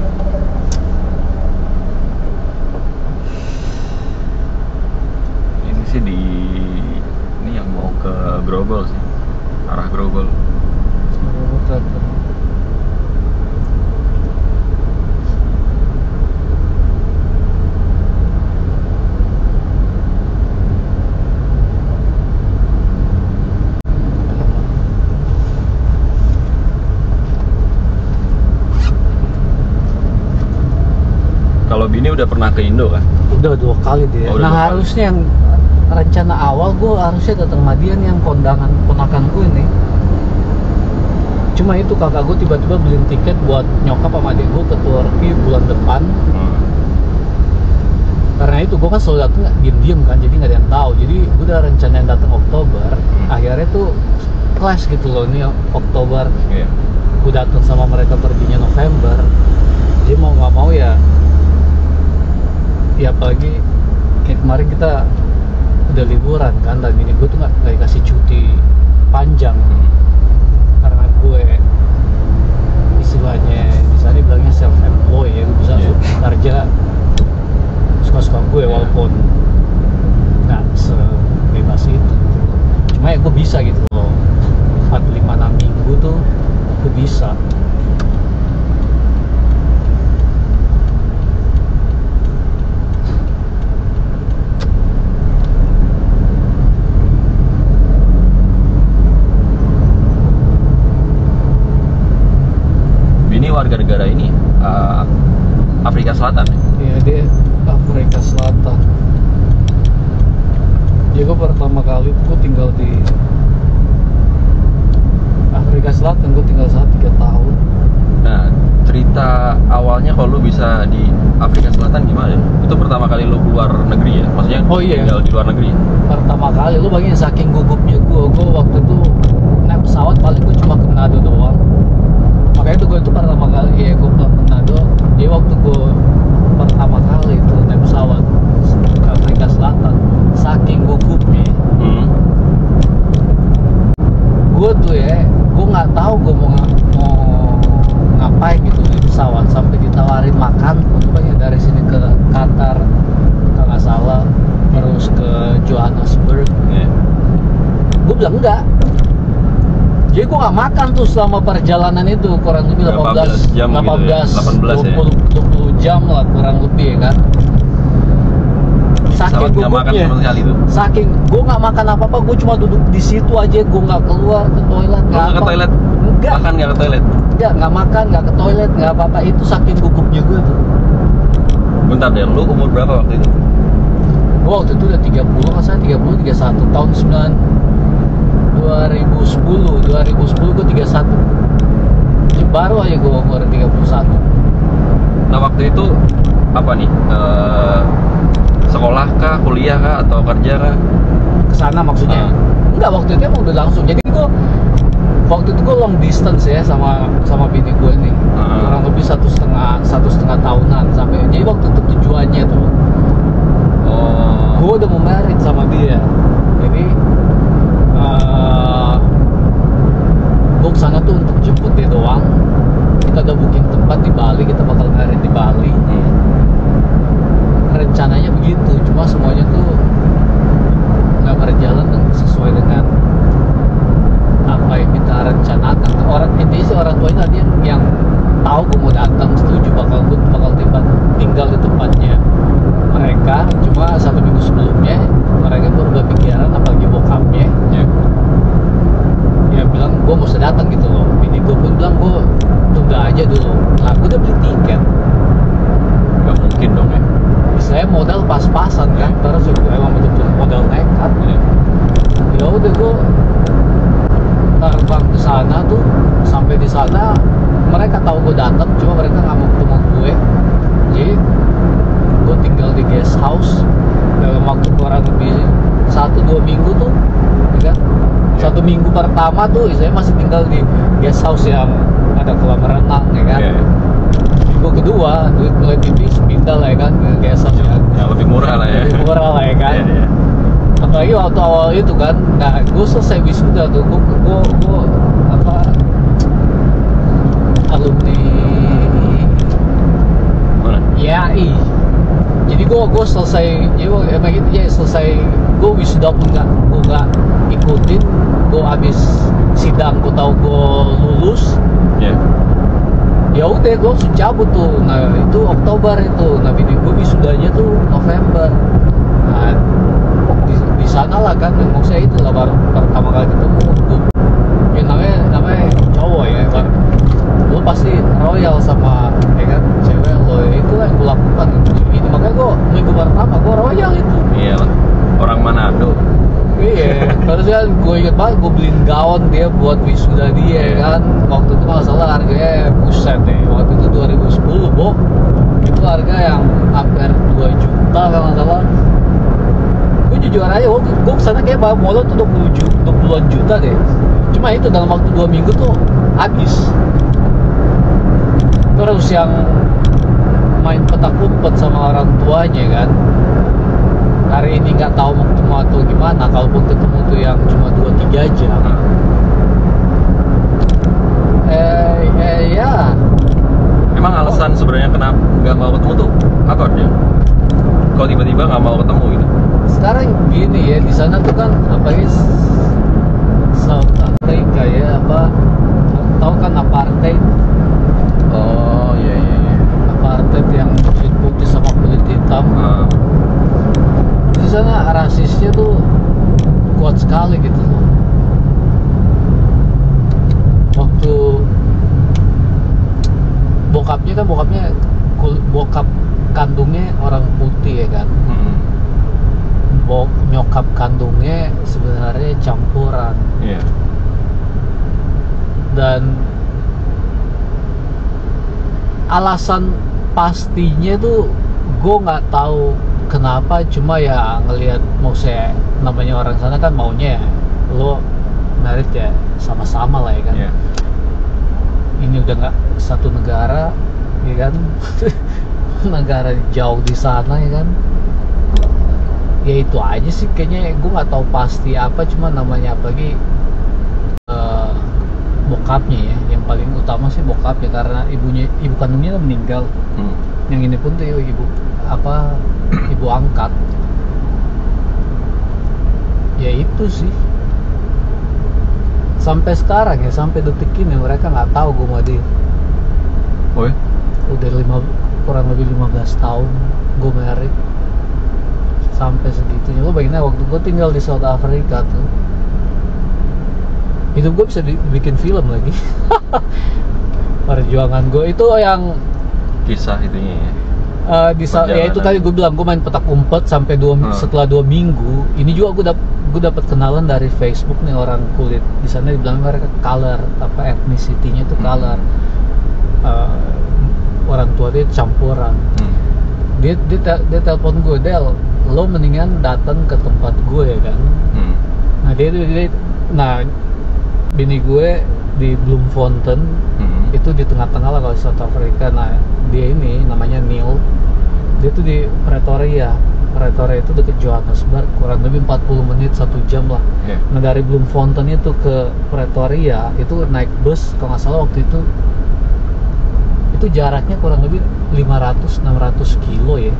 S1: Ini sih ini yang mau ke Grogol sih, arah Grogol. udah pernah ke Indo kan?
S2: Udah 2 kali deh.
S1: Oh, udah
S2: Nah
S1: 2 kali.
S2: harusnya yang rencana awal gue harusnya datang sama dia nih, yang kondangan ponakan gue nih. Cuma itu kakak gue tiba-tiba beliin tiket buat nyokap sama adik gue ke Turki bulan depan. Karena itu gue kan selalu datang diem-diem kan, jadi nggak ada yang tahu. Jadi gue udah rencanain datang Oktober. Akhirnya tuh clash gitu loh, nih Oktober.
S1: Iya.
S2: Gue datang sama mereka perginya November. Jadi mau nggak mau ya apalagi kayak kemarin kita udah liburan kan, dan ini gue tuh nggak dikasih cuti panjang karena gue istilahnya di sana bilangnya self employed ya, gue bisa kerja suka-suka gue walaupun nggak sebebas itu. Cuma ya gue bisa gitu loh, 4, 5, 6 minggu tuh gue bisa.
S1: Ini warga negara ini Afrika Selatan ya?
S2: Iya, dia Afrika Selatan. Ya gue pertama kali gue tinggal di Afrika Selatan, gue tinggal 3 tahun.
S1: Nah, cerita awalnya kalau lu bisa di Afrika Selatan gimana? Itu pertama kali lu keluar negeri ya? Maksudnya
S2: Oh, iya.
S1: tinggal di luar negeri ya?
S2: Pertama kali, lu bayangin saking gugupnya gue waktu itu naik pesawat paling gue cuma ke Manado doang. Makanya itu gue itu pertama kali ya gue ke Manado. Jadi waktu gue pertama kali itu naik pesawat ke Afrika Selatan, saking gugupnya gue tuh ya, gue nggak tahu gue mau ngapain gitu di pesawat, sampai ditawarin makan pokoknya dari sini ke Qatar kalau nggak salah, terus ke Johannesburg. Gue bilang enggak. Jadi gue gak makan tuh selama perjalanan itu, kurang lebih
S1: 18 jam gitu ya?
S2: 20 jam lah kurang lebih ya kan. Saking
S1: nggak makan
S2: gugupnya,
S1: sama sekali tuh?
S2: saking gue gak makan apa-apa, gue cuma duduk di situ aja, gue gak keluar ke toilet.
S1: Lu nggak ke toilet?
S2: Enggak.
S1: Makan nggak ke toilet?
S2: Enggak, gak makan, gak ke toilet, gak apa-apa. Itu saking gugupnya gue tuh.
S1: Bentar deh, lu umur berapa waktu itu?
S2: Gue waktu itu udah 30, masa 31 tahun 2010 gue 31. Jadi baru aja gue umur 31.
S1: Nah waktu itu apa nih? Sekolah kah, kuliah kah, atau kerja kah?
S2: Kesana maksudnya? Enggak, waktu itu emang udah langsung. Jadi gue waktu itu gue long distance ya sama bini gue nih. Kurang lebih 1,5 tahunan sampai. Jadi waktu itu tujuannya tuh, gue udah mau married sama dia. Jadi gue kesana tuh untuk jemput dia doang. Kita udah booking tempat di Bali, kita bakal married di Bali. Rencananya begitu, cuma semuanya tuh nggak berjalan sesuai dengan apa yang kita rencanakan. Intinya sih orang tuanya tadi yang tahu gue mau datang, setuju bakal tinggal di tempatnya mereka. Cuma 1 minggu sebelumnya mereka berubah pikiran, apalagi bokapnya ya bilang gue mesti datang gitu loh. Bini gue pun bilang gue tunda aja dulu. Nah gue udah beli tiket,
S1: Nggak mungkin dong ya?
S2: saya modal pas-pasan kan, baru emang betul-betul modal nekat. Ya udah gue terbang ke sana tuh, sampai di sana mereka tahu gue datang, cuma mereka nggak mau ketemu gue. Jadi gue tinggal di guest house dalam waktu kurang lebih 1-2 minggu tuh, ya kan? 1 minggu pertama tuh saya masih tinggal di guest house yang ada kolam renang, ya kan? Minggu kedua duit mulai tipis, pindah lah ya kan ke guest house
S1: yang lebih murah lah ya.
S2: Lebih murah lah ya kan? Apalagi waktu awal itu kan, nah gue selesai wisuda tuh, gue apa, alumni
S1: Mana?
S2: YAI. Jadi gue selesai, jadi emang gitu ya, selesai gue wisuda pun gue nggak ikutin. Gue habis sidang, gue tahu gue lulus. Ya udah gue langsung cabut tuh. Nah itu Oktober itu, nah bini gue wisudanya tuh November. Nah di sana lah kan, maksudnya itu lah baru pertama kali ketemu gue. Ya namanya cowok ya kan, lo pasti royal sama ya kan cewek lo. Itu yang gue lakukan untuk ini inget banget gue beliin gaun dia buat wisuda dia kan. Waktu itu kalau salah harganya buset deh. Waktu itu 2010 Bo. Itu harga yang hampir 2 juta kalau nggak salah. Gue jujur aja waktu gue kesana kayak bawa modal tuh 20-an juta deh. Cuma itu dalam waktu 2 minggu tuh habis. Terus yang main petak umpet sama orang tuanya kan, hari ini nggak tahu mau ketemu atau gimana. Kalaupun ketemu tuh yang cuma 2-3 jam. Ya.
S1: Emang alasan sebenarnya kenapa nggak mau ketemu tuh apa dia? Kalau tiba-tiba nggak mau ketemu gitu?
S2: Sekarang gini ya, di sana tuh kan apalagi South Africa ya, apa tahu kan apartheid?
S1: Oh iya.
S2: Apartheid yang kulit putih sama kulit hitam. Di sana rasisnya tuh kuat sekali gitu loh. Waktu bokap kandungnya orang putih ya kan. Nyokap kandungnya sebenarnya campuran.
S1: Iya.
S2: Dan alasan pastinya tuh gue nggak tahu kenapa, cuma ya ngelihat mau saya namanya orang sana kan maunya lo merit ya sama-sama lah ya kan.
S1: Iya.
S2: Ini udah nggak satu negara ya kan. Negara jauh di sana ya kan. Ya itu aja sih kayaknya, gue nggak tahu pasti apa, cuma namanya apalagi bokapnya ya, yang paling utama sih bokapnya karena ibu kandungnya meninggal. Yang ini pun tuh ibu angkat. Ya itu sih sampai sekarang ya, sampai detik ini mereka nggak tahu gue mau dia.
S1: Oh ya?
S2: Udah kurang lebih 15 tahun gue married sampai segitunya. Lo bayangin aja waktu gue tinggal di South Africa tuh, hidup gue bisa bikin film lagi. Perjuangan gue itu yang
S1: Kisah itunya ya?
S2: ya itu tadi gue bilang gue main petak umpet sampai setelah 2 minggu. Ini juga gue dapat kenalan dari Facebook nih orang kulit di sana, dibilang mereka color, apa ethnicity-nya itu color. Orang tua dia campuran. Dia telepon gue, Del, lo mendingan datang ke tempat gue ya kan. Nah bini gue di Bloemfontein, itu di tengah-tengah lah kalau South Africa. Nah dia ini namanya Neil, dia tuh di Pretoria itu deket Johannesburg, kurang lebih 40 menit 1 jam lah. Nah dari Bloemfontein itu ke Pretoria itu naik bus kalau nggak salah waktu itu jaraknya kurang lebih 500-600 kilo ya.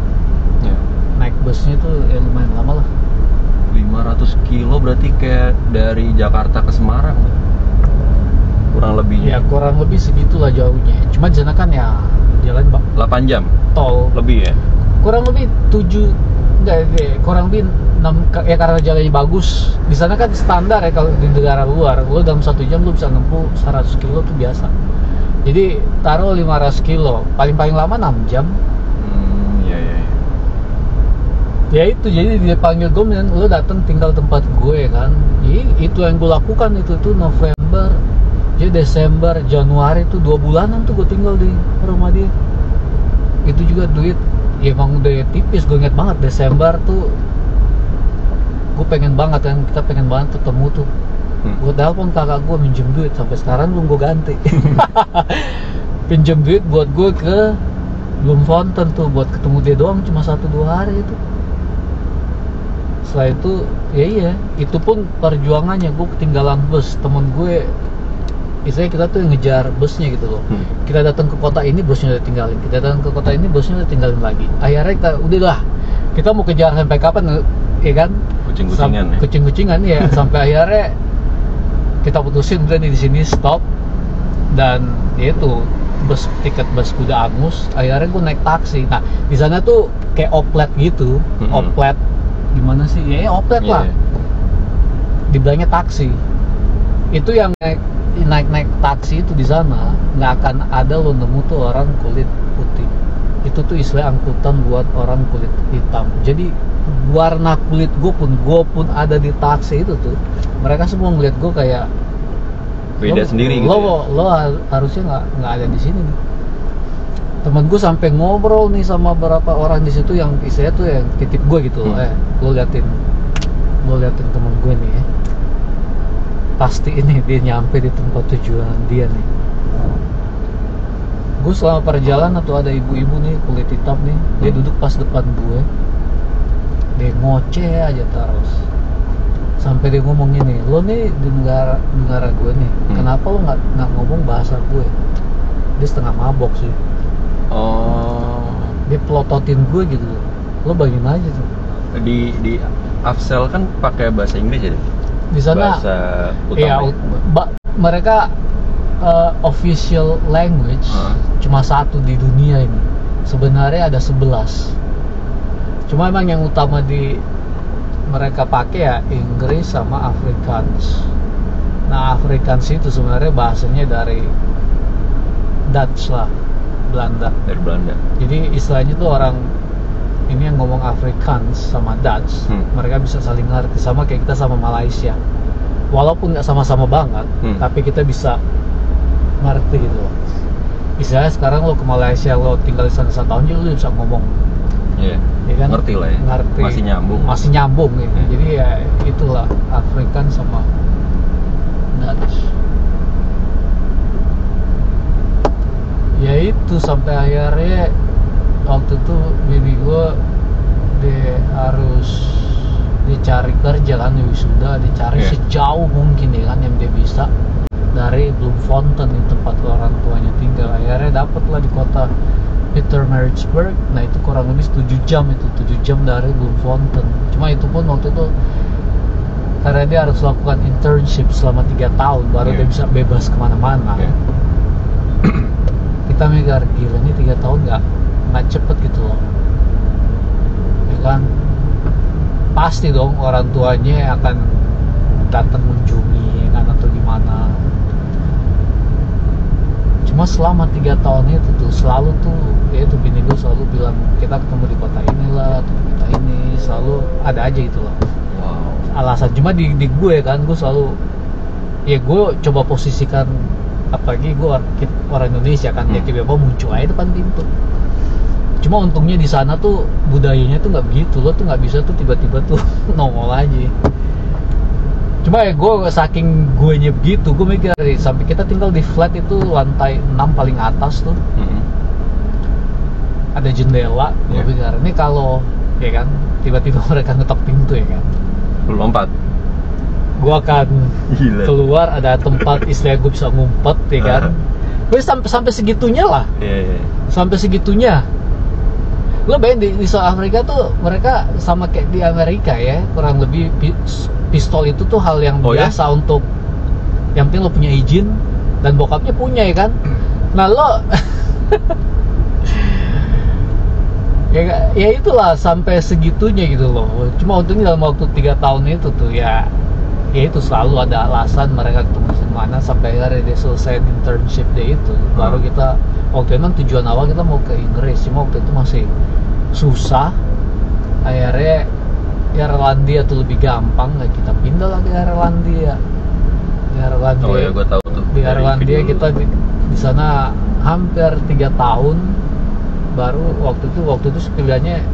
S2: Naik busnya tuh ya lumayan lama lah.
S1: 500 kilo berarti kayak dari Jakarta ke Semarang kurang lebihnya.
S2: Ya kurang lebih segitulah jauhnya. Cuma di sana kan ya jalan
S1: 8 jam
S2: tol
S1: lebih ya.
S2: Kurang lebih 6 ya karena jalannya bagus. Di sana kan standar ya kalau di negara luar, lo dalam 1 jam lo bisa nempuh 100 kilo tuh biasa. Jadi taruh 500 kilo, paling lama 6 jam.
S1: Iya.
S2: Ya itu, jadi dia panggil gue, lo datang tinggal tempat gue kan. Jadi itu yang gue lakukan itu tuh November, jadi Desember, Januari tuh 2 bulanan tuh gue tinggal di rumah dia. Itu juga duit, ya emang udah tipis. Gue inget banget Desember tuh, gue pengen banget kan, kita pengen banget ketemu tuh. Gue telepon kakak gue minjem duit, sampai sekarang belum gue ganti. Pinjem duit buat gue ke Bloemfontein tuh, buat ketemu dia doang cuma 1-2 hari itu. Setelah itu ya iya, itu pun perjuangannya. Gue ketinggalan bus, temen gue istilahnya kita tuh ngejar busnya gitu loh. Kita datang ke kota ini, busnya udah tinggalin. Kita datang ke kota ini, busnya udah tinggalin lagi. Akhirnya kita udahlah, kita mau kejar sampai kapan ya kan? Kucing-kucingan ya. Sampai akhirnya kita putusin udah di sini stop. Dan ya itu tiket bus udah angus. Akhirnya gue naik taksi. Nah di sana tuh kayak oplet gitu. Oplet gimana sih ya, oplet lah. Dibilangnya taksi. Itu yang naik taksi itu di sana nggak akan ada lo nemu tuh orang kulit putih. itu tuh istilah angkutan buat orang kulit hitam. Jadi warna kulit gue pun ada di taksi itu tuh, mereka semua ngeliat gue kayak
S1: beda sendiri gitu ya?
S2: Lo harusnya nggak ada di sini nih. Temen gue sampai ngobrol nih sama beberapa orang di situ yang istilahnya tuh yang titip gue gitu. Lo liatin temen gue nih ya, pasti ini dia nyampe di tempat tujuan dia nih. Gue selama perjalanan tuh ada ibu-ibu nih kulit hitam nih, dia duduk pas depan gue, dia ngoceh aja terus sampai dia ngomong gini, lo nih di negara gue nih, kenapa lo nggak ngomong bahasa gue? Dia setengah mabok sih. Dia pelototin gue gitu, lo bayangin aja tuh.
S1: Di Afsel kan pakai bahasa Inggris ya?
S2: Di sana
S1: bahasa
S2: ya, mereka official language cuma satu di dunia ini. Sebenarnya ada 11. Cuma emang yang utama di mereka pakai ya Inggris sama Afrikaans. Nah, Afrikaans itu sebenarnya bahasanya dari Dutch lah, Belanda.
S1: Dari Belanda.
S2: Jadi istilahnya tuh orang ini yang ngomong Afrikaans sama Dutch, mereka bisa saling ngerti, sama kayak kita sama Malaysia. Walaupun nggak sama-sama banget, tapi kita bisa ngerti gitu loh. Istilahnya sekarang lo ke Malaysia, lo tinggal di sana 1 tahun juga lo bisa ngomong.
S1: Iya.
S2: Ya kan?
S1: Ngerti lah ya.
S2: Ngerti. Masih nyambung ya. Jadi ya itulah Afrikaans sama Dutch. Ya itu sampai akhirnya waktu itu bini gue dia harus dicari kerja kan, di wisuda dicari sejauh mungkin ya kan yang dia bisa dari Bloemfontein di tempat orang tuanya tinggal. Akhirnya dapatlah di kota Pietermaritzburg. Nah itu kurang lebih 7 jam dari Bloemfontein. Cuma itu pun waktu itu karena dia harus lakukan internship selama 3 tahun baru dia bisa bebas kemana-mana. Kita mikir gila nih 3 tahun nggak cepet gitu loh, ya kan? Pasti dong orang tuanya akan datang mengunjungi, ya kan, atau gimana. Cuma selama 3 tahun itu tuh selalu tuh, ya itu bini gue selalu bilang kita ketemu di kota inilah atau di kota ini, selalu ada aja gitu loh. Alasan. Cuma di gue kan, gue selalu ya gue coba posisikan, apalagi gue orang Indonesia kan, ya tiba-tiba muncul aja depan pintu. Cuma untungnya di sana tuh budayanya tuh nggak begitu, lo tuh nggak bisa tuh tiba-tiba tuh nongol aja. Cuma ya gue saking gue nya begitu, gue mikir sampai kita tinggal di flat itu lantai 6 paling atas tuh, ada jendela. Gue pikir ini kalau ya kan tiba-tiba mereka ngetok pintu ya kan,
S1: lu lompat,
S2: gue akan keluar, ada tempat istilah gue bisa ngumpet ya kan. Gue sampai segitunya lah, sampai segitunya. Lo bayangin di South Africa tuh mereka sama kayak di Amerika ya, kurang lebih pistol itu tuh hal yang biasa untuk yang penting lo punya izin dan bokapnya punya ya kan. Nah lo ya itulah sampai segitunya gitu loh. Cuma untungnya dalam waktu 3 tahun itu tuh ya itu selalu ada alasan mereka ketemu di mana sampai akhirnya dia selesai internship dia itu. Baru kita waktu itu kan tujuan awal kita mau ke Inggris, cuma waktu itu masih susah. Akhirnya Irlandia tuh lebih gampang, kita pindah lah ke Irlandia. Di Irlandia,
S1: oh ya gue tahu tuh.
S2: Di Irlandia kita di sana hampir 3 tahun. Baru waktu itu pilihannya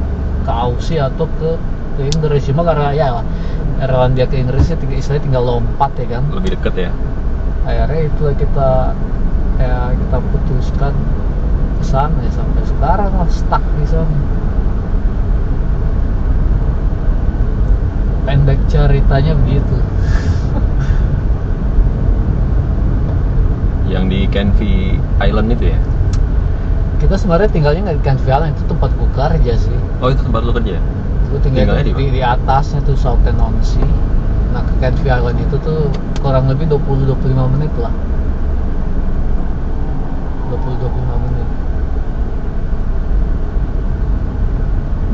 S2: ke Aussie atau ke Inggris. Cuma karena ya Irlandia ke Inggrisnya istilahnya tinggal lompat ya kan,
S1: lebih deket ya.
S2: Akhirnya itu kita putuskan ke sana ya, sampai sekarang lah stuck di sana. Pendek ceritanya begitu.
S1: Yang di Canvey Island itu ya?
S2: Kita sebenarnya tinggalnya nggak di Canvey Island, itu tempat gue kerja sih.
S1: Oh itu tempat lu kerja?
S2: Gue tinggal di atasnya tuh Southend-on-Sea. Nah ke Canvey Island itu tuh kurang lebih 20-25 menit lah. 20-25 menit.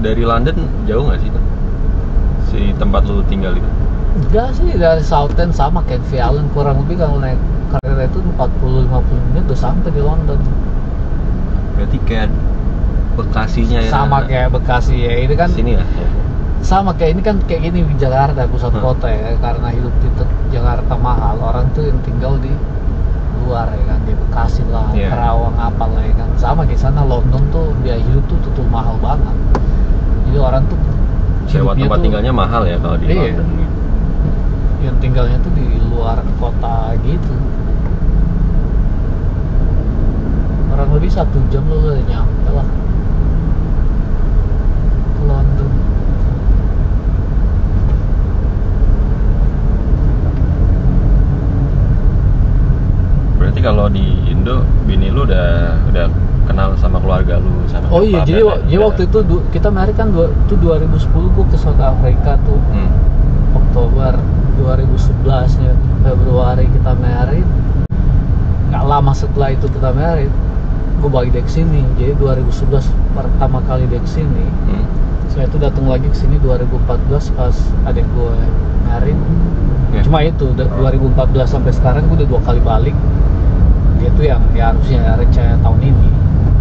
S1: Dari London jauh nggak sih kan? Si tempat lu tinggal itu?
S2: Enggak sih, dari Southend sama Canvey Island kurang lebih kalau naik kereta itu 40-50 menit udah sampai di London.
S1: Berarti kayak Bekasinya ya.
S2: Sama kayak Bekasi ya, ini kan
S1: sini ya.
S2: sama kayak ini kan kayak gini di Jakarta pusat kota ya, karena hidup di Jakarta mahal, orang tuh yang tinggal di luar ya kan, di Bekasi lah, Karawang apa lah ya kan, sama kayak sana London tuh biaya hidup tuh mahal banget, jadi orang tuh
S1: sewa tempat tinggalnya mahal ya kalau di London gitu.
S2: Yang tinggalnya tuh di luar kota gitu, kurang lebih 1 jam lo udah nyampe lah ke London.
S1: Berarti kalau di Indo bini lu udah kenal sama keluarga lu sama
S2: oh iya, jadi waktu itu kita married kan itu 2010, gua ke South Africa tuh. Oktober 2011 ya, Februari kita married. Nggak lama setelah itu kita married, gue balik dek sini. Jadi 2011 pertama kali dek sini. Setelah itu datang lagi ke sini 2014 pas adik gue married. Cuma itu 2014 sampai sekarang gue udah 2 kali balik. Dia tuh yang ya harusnya rencana tahun ini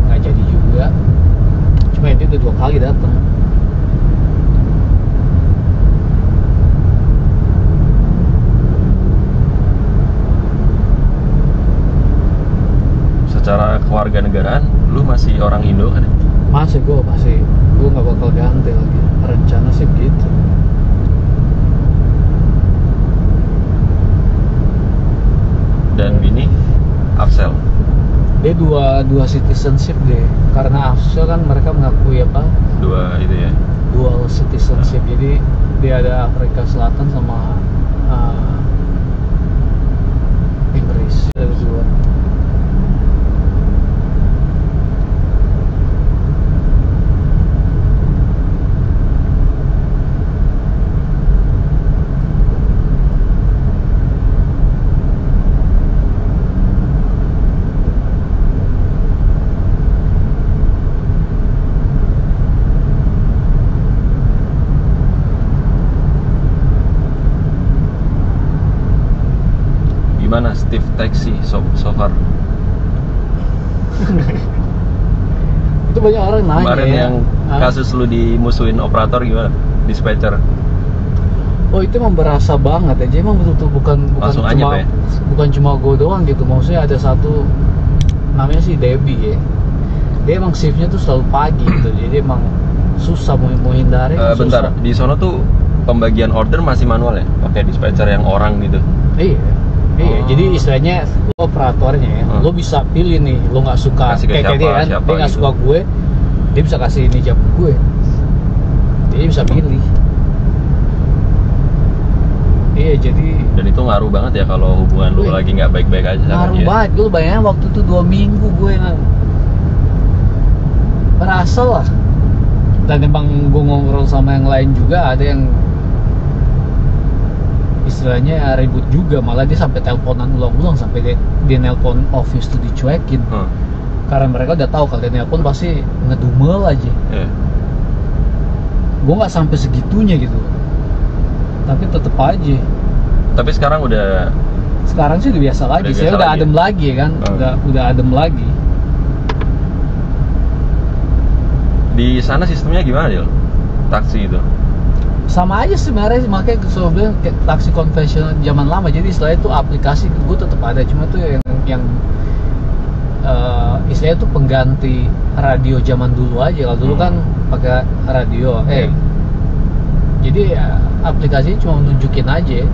S2: nggak jadi juga. Cuma itu udah 2 kali datang.
S1: Secara kewarganegaraan lu masih orang Indo kan?
S2: Masih, gue nggak bakal ganti lagi, rencana sih begitu.
S1: Dan bini Afsel,
S2: dia dua citizenship deh, karena Afsel kan mereka mengakui apa, dual citizenship. Jadi dia ada Afrika Selatan sama Inggris, ada 2.
S1: Gimana Steve Taxi so far?
S2: Itu banyak orang nanya.
S1: Kemarin
S2: ya,
S1: yang kasus lu dimusuhin operator gimana? Dispatcher.
S2: Oh itu emang berasa banget ya. Jadi emang betul-betul bukan cuma gue doang gitu. Maksudnya ada satu namanya si Debbie ya. Dia emang shiftnya tuh selalu pagi gitu. Jadi emang susah mau hindari.
S1: Bentar, di sono tuh pembagian order masih manual ya? Pakai dispatcher yang orang gitu?
S2: Iya, jadi istilahnya lo operatornya ya, lo bisa pilih nih, lo nggak suka kayak dia kan, dia nggak
S1: gitu.
S2: suka gue, dia bisa kasih ini jam gue, dia bisa pilih. Iya jadi. Dan
S1: itu ngaruh banget ya kalau hubungan lo lagi nggak baik-baik aja sama
S2: ngaruh
S1: dia.
S2: banget, gue bayangin waktu itu 2 minggu gue nggak berasa lah. Dan emang gue ngobrol sama yang lain juga, ada yang istilahnya ribut juga, malah dia sampai teleponan ulang-ulang, sampai dia nelpon office tuh dicuekin. Karena mereka udah tahu kalau dia nelpon pasti ngedumel aja. Gue nggak sampai segitunya gitu, tapi tetep aja.
S1: Tapi sekarang
S2: sih udah biasa lagi. Saya udah adem lagi ya kan, udah adem lagi.
S1: Di sana sistemnya gimana Dil? Taksi itu?
S2: Sama aja sebenarnya, makanya saya bilang kayak taksi konvensional zaman lama. Jadi setelah itu aplikasi gue tetap ada, cuma tuh yang istilahnya tuh pengganti radio zaman dulu aja. Kalau dulu kan pakai radio, jadi aplikasinya cuma nunjukin aja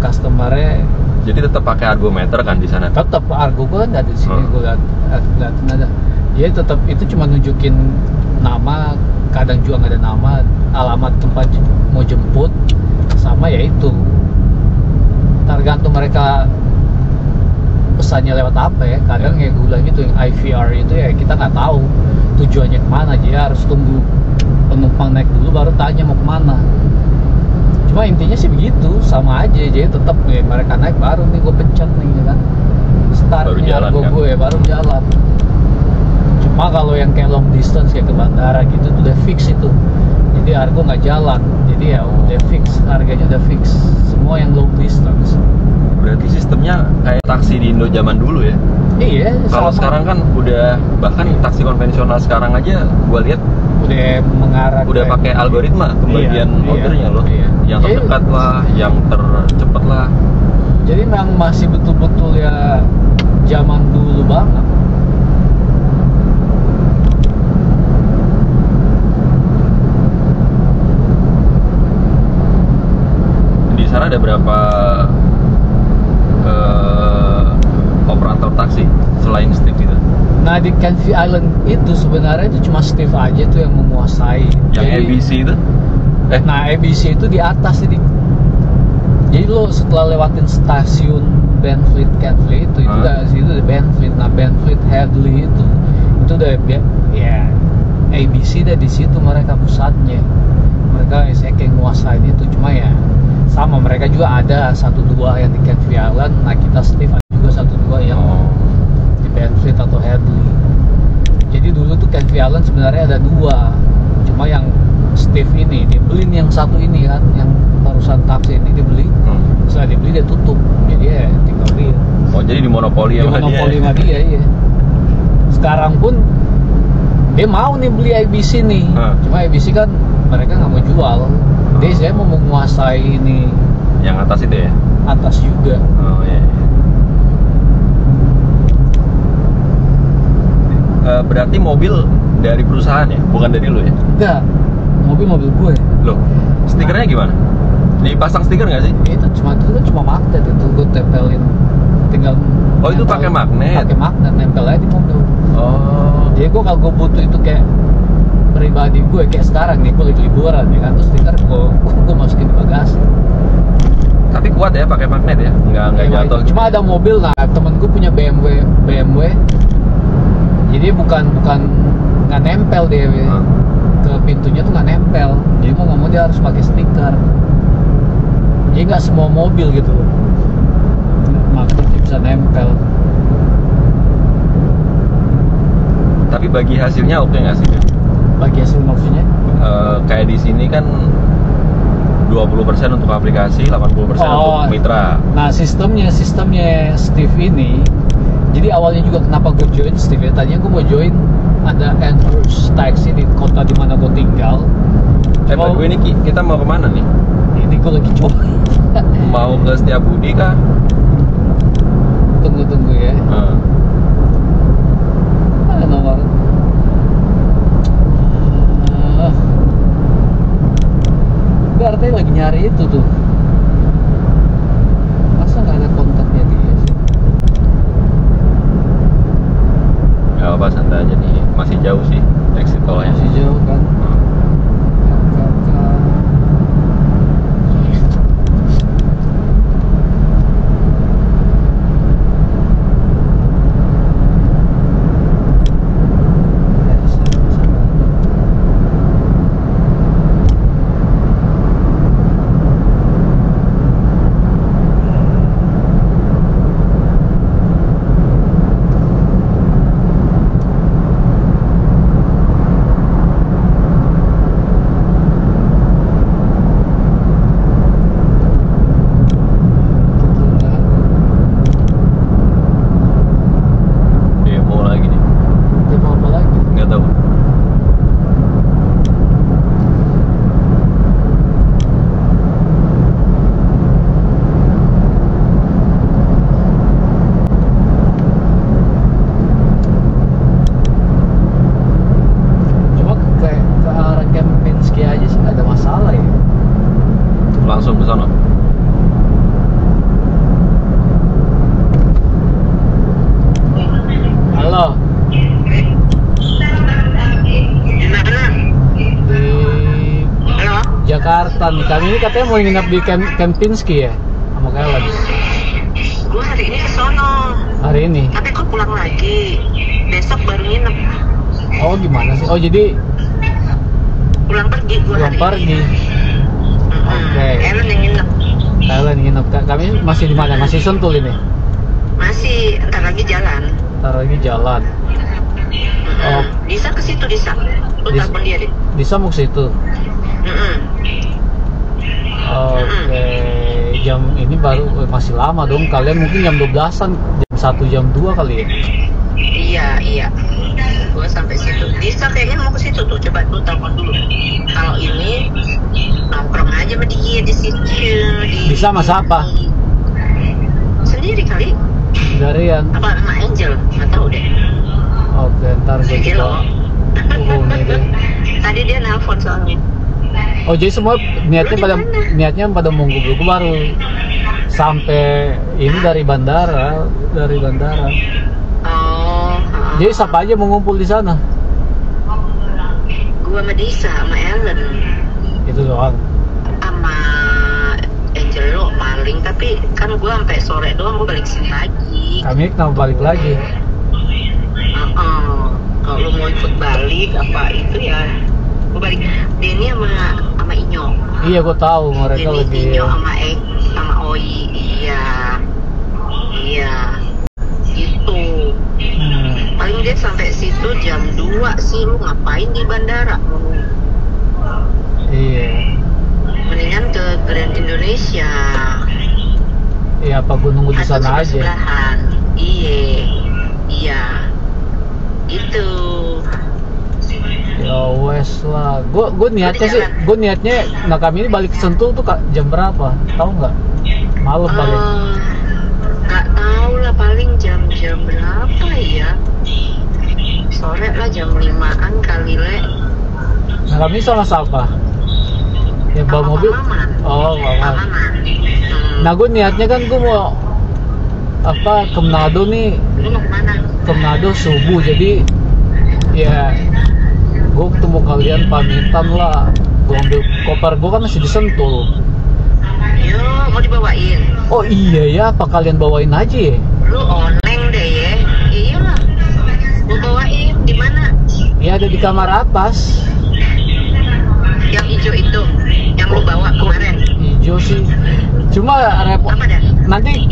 S2: customernya.
S1: Jadi tetap pakai argometer kan di sana?
S2: Tetap argo gue kan ada di sini, gue lihat ada. Jadi tetap itu cuma nunjukin nama, kadang juga nggak ada nama, alamat tempat mau jemput, sama ya itu. Tergantung mereka pesannya lewat apa ya. Kadang ya gue bilang gitu, yang IVR itu ya kita nggak tahu tujuannya kemana, jadi harus tunggu penumpang naik dulu baru tanya mau kemana. Cuma intinya sih begitu, sama aja. Jadi tetap ya, mereka naik baru nih gue pencet nih ya kan, start
S1: baru
S2: nih
S1: jalan,
S2: argo
S1: kan?
S2: Gue baru jalan. Cuma kalau yang kayak long distance kayak ke bandara gitu tuh udah fix itu, jadi argo nggak jalan, jadi ya udah fix, harganya udah fix semua yang long distance.
S1: Berarti sistemnya kayak taksi di Indo zaman dulu ya?
S2: Iya.
S1: Kalau
S2: sama.
S1: sekarang kan udah, bahkan taksi konvensional sekarang aja gua lihat
S2: udah mengarah
S1: udah
S2: ke-
S1: pakai algoritma pembagian
S2: Iya,
S1: ordernya loh.
S2: iya.
S1: Yang
S2: Jadi-
S1: terdekat lah, yang tercepat lah.
S2: Jadi memang masih betul-betul ya zaman dulu banget.
S1: Di sana ada berapa operator taksi selain Steve itu?
S2: Nah di Canvey Island itu sebenarnya itu cuma Steve aja tuh yang menguasai.
S1: Yang ABC itu?
S2: Nah ABC itu di atas ini. Jadi lo setelah lewatin stasiun Benfleet Canvey itu udah situ ada Benfleet. Nah Benfleet Hadley itu udah ya ABC dah di situ mereka pusatnya. Mereka kayak nguasain itu, cuma ya sama mereka juga ada 1-2 yang di Canvey Island. Nah kita Steve ada juga 1-2 yang di Benfleet atau Hadley. Jadi dulu tuh Canvey Island sebenarnya ada 2, cuma yang Steve ini dia beli nih yang satu ini kan, yang perusahaan taksi ini dibeli. Setelah dibeli dia tutup, jadi ya tinggal dia.
S1: Oh jadi dimonopoli sama dia?
S2: Monopoli sama dia, iya. Sekarang pun dia mau nih beli ABC nih, cuma ABC kan mereka nggak mau jual. Dia saya mau menguasai ini
S1: Yang atas itu ya?
S2: atas juga.
S1: Oh iya. Berarti mobil dari perusahaan ya, bukan dari lu ya?
S2: Enggak, mobil gue.
S1: Loh, stikernya gimana? Dipasang stiker nggak sih?
S2: Itu cuma magnet itu gue tempelin, tinggal.
S1: Oh itu pakai magnet?
S2: Pakai magnet nempel aja di mobil.
S1: Oh.
S2: Jadi gue kalau gue butuh itu kayak pribadi gue kayak sekarang nih gue lagi liburan ya kan, terus stiker gue masukin di bagasi.
S1: Tapi kuat ya pakai magnet ya? Nggak jatuh.
S2: Cuma ada mobil, nah temen gue punya BMW, jadi bukan nggak nempel dia ke pintunya tuh nggak nempel. Jadi mau nggak mau dia harus pakai stiker. Jadi nggak semua mobil gitu magnetnya bisa nempel.
S1: Tapi bagi hasilnya oke nggak sih?
S2: Bagi hasil maksudnya?
S1: Kayak di sini kan 20% untuk aplikasi, 80% untuk mitra.
S2: Nah sistemnya Steve ini, jadi awalnya juga kenapa gue join Steve ya, tadinya gue mau join ada Andrews Taxi di kota dimana gue tinggal.
S1: By the way, ini kita mau kemana nih?
S2: Ini gue lagi coba.
S1: Mau ke Setiabudi kah?
S2: Tunggu ya. Ada nomor. Gue artinya lagi nyari itu tuh. Masa nggak ada kontaknya dia sih?
S1: Gak apa, santai aja nih. Masih jauh sih exit tolnya.
S2: Masih jauh kan?
S1: Langsung ke sana.
S2: Halo. Di Jakarta nih. Kami ini katanya mau nginep di Kempinski ya, sama Kellen.
S4: Gue hari ini ke sono.
S2: Hari ini.
S4: Tapi gue pulang lagi. Besok baru nginep.
S2: Oh gimana sih? Oh jadi
S4: Pulang pergi gue
S2: pulang
S4: hari
S2: pergi.
S4: ini.
S2: Oke.
S4: Ellen yang nginep.
S2: Kalian nginep. Kami masih di mana? Masih Sentul ini.
S4: Masih entar lagi jalan.
S2: Taruh lagi jalan. Oh.
S4: Bisa ke situ Disa. Lu
S2: Dis-
S4: telepon dia deh.
S2: Bisa mau ke situ. Oke. jam ini baru masih lama dong. Kalian mungkin jam 12-an, jam 1, jam 2 kali ya?
S4: Iya. Gua sampai situ. Bisa kayaknya mau ke situ tuh. Coba lu telepon dulu. Kalau ini nongkrong aja sama dia di situ.
S2: Bisa sama siapa?
S4: Sendiri kali.
S2: Darian.
S4: Apa sama Angel? Nggak tahu deh.
S2: Oke, ntar gue
S4: Hello.
S2: hubungi deh.
S4: Tadi dia nelpon soalnya.
S2: Oh, jadi semua niatnya pada mau gue baru sampai ini dari bandara.
S4: Oh.
S2: Jadi siapa aja mau ngumpul di sana?
S4: Gua sama Disa, sama Ellen,
S2: Itu doang.
S4: sama Angel lo paling. Tapi kan gua sampai sore doang, gua balik sini lagi.
S2: Kami kenapa balik lagi?
S4: Kalau lu mau ikut balik apa itu ya, gua balik. Denny sama Inyo.
S2: Iya, gue tahu mereka
S4: Denny,
S2: lagi.
S4: Inyo sama Oi. Iya. Itu. Paling dia sampai situ jam 2 sih. Lu ngapain di bandara?
S2: Iya.
S4: Mendingan ke Grand Indonesia.
S2: Iya, apa gue nunggu di
S4: Atau
S2: sana aja?
S4: sebelahan. Iya. Itu.
S2: Ya wes lah. Gue niatnya nah kami ini balik ke Sentul tuh jam berapa? Tahu nggak? Malam balik.
S4: Nggak tahu lah, paling jam berapa ya? Sore lah, jam 5-an kali le.
S2: Nah kami sama siapa? Yang bawa
S4: Sama
S2: mobil?
S4: Maman.
S2: Oh, Maman. Nah gue niatnya kan gue mau ke Manado nih.
S4: Lu mau kemana?
S2: Ke Manado subuh, jadi ya gue ketemu kalian pamitan lah. Gue ambil koper gue kan masih di Sentul.
S4: Yo, mau dibawain?
S2: Oh iya ya, apa kalian bawain aja ya?
S4: Lu oneng deh ya. Iyalah. Gua bawain di mana?
S2: Ya ada di kamar atas.
S4: Yang hijau itu, yang lu bawa kemarin.
S2: Hijau sih. Cuma repot.
S4: Apa dah?
S2: Nanti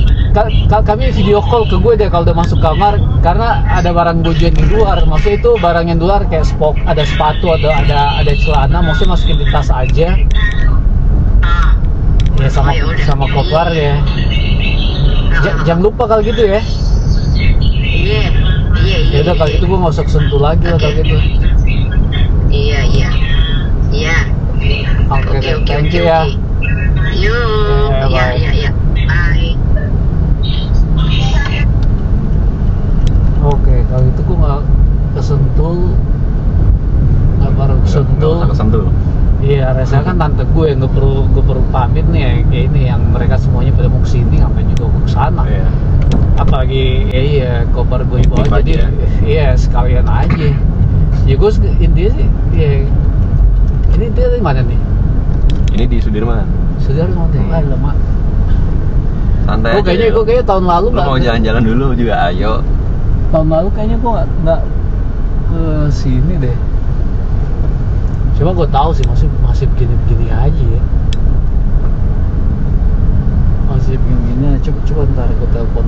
S2: kami video call ke gue deh kalau udah masuk kamar, karena ada barang gue jual di luar. Maksudnya itu barang yang di luar kayak ada sepatu, ada celana, maksudnya masukin di tas aja. Ya sama koper ya. Jangan lupa kalau gitu ya.
S4: Iya.
S2: Ya udah kalau gitu gue nggak usah sentuh lagi lah kalau gitu.
S4: Iya.
S2: Oke, thank you ya.
S4: Yuk. Iya. Bye.
S2: Oke, kalau itu gue nggak kesentul, nggak baru kesentul.
S1: Nggak kesentul.
S2: Iya, rasanya kan tante gue nggak perlu pamit nih kayak ini, yang mereka semuanya pada mau kesini, ngapain juga gue kesana.
S1: Iya.
S2: Apalagi iya koper gue bawa, jadi iya sekalian aja. Ya gue intinya sih, ya ini dia di mana nih?
S1: Ini di Sudirman.
S2: Sudirman deh, lama.
S1: Santai aja.
S2: Gue kayaknya tahun lalu
S1: lu mau jalan-jalan dulu juga, ayo.
S2: Tahun lalu kayaknya gue nggak ke sini deh. Cuma gue tahu sih masih begini aja ya. Masih begini. Coba ntar gue telepon.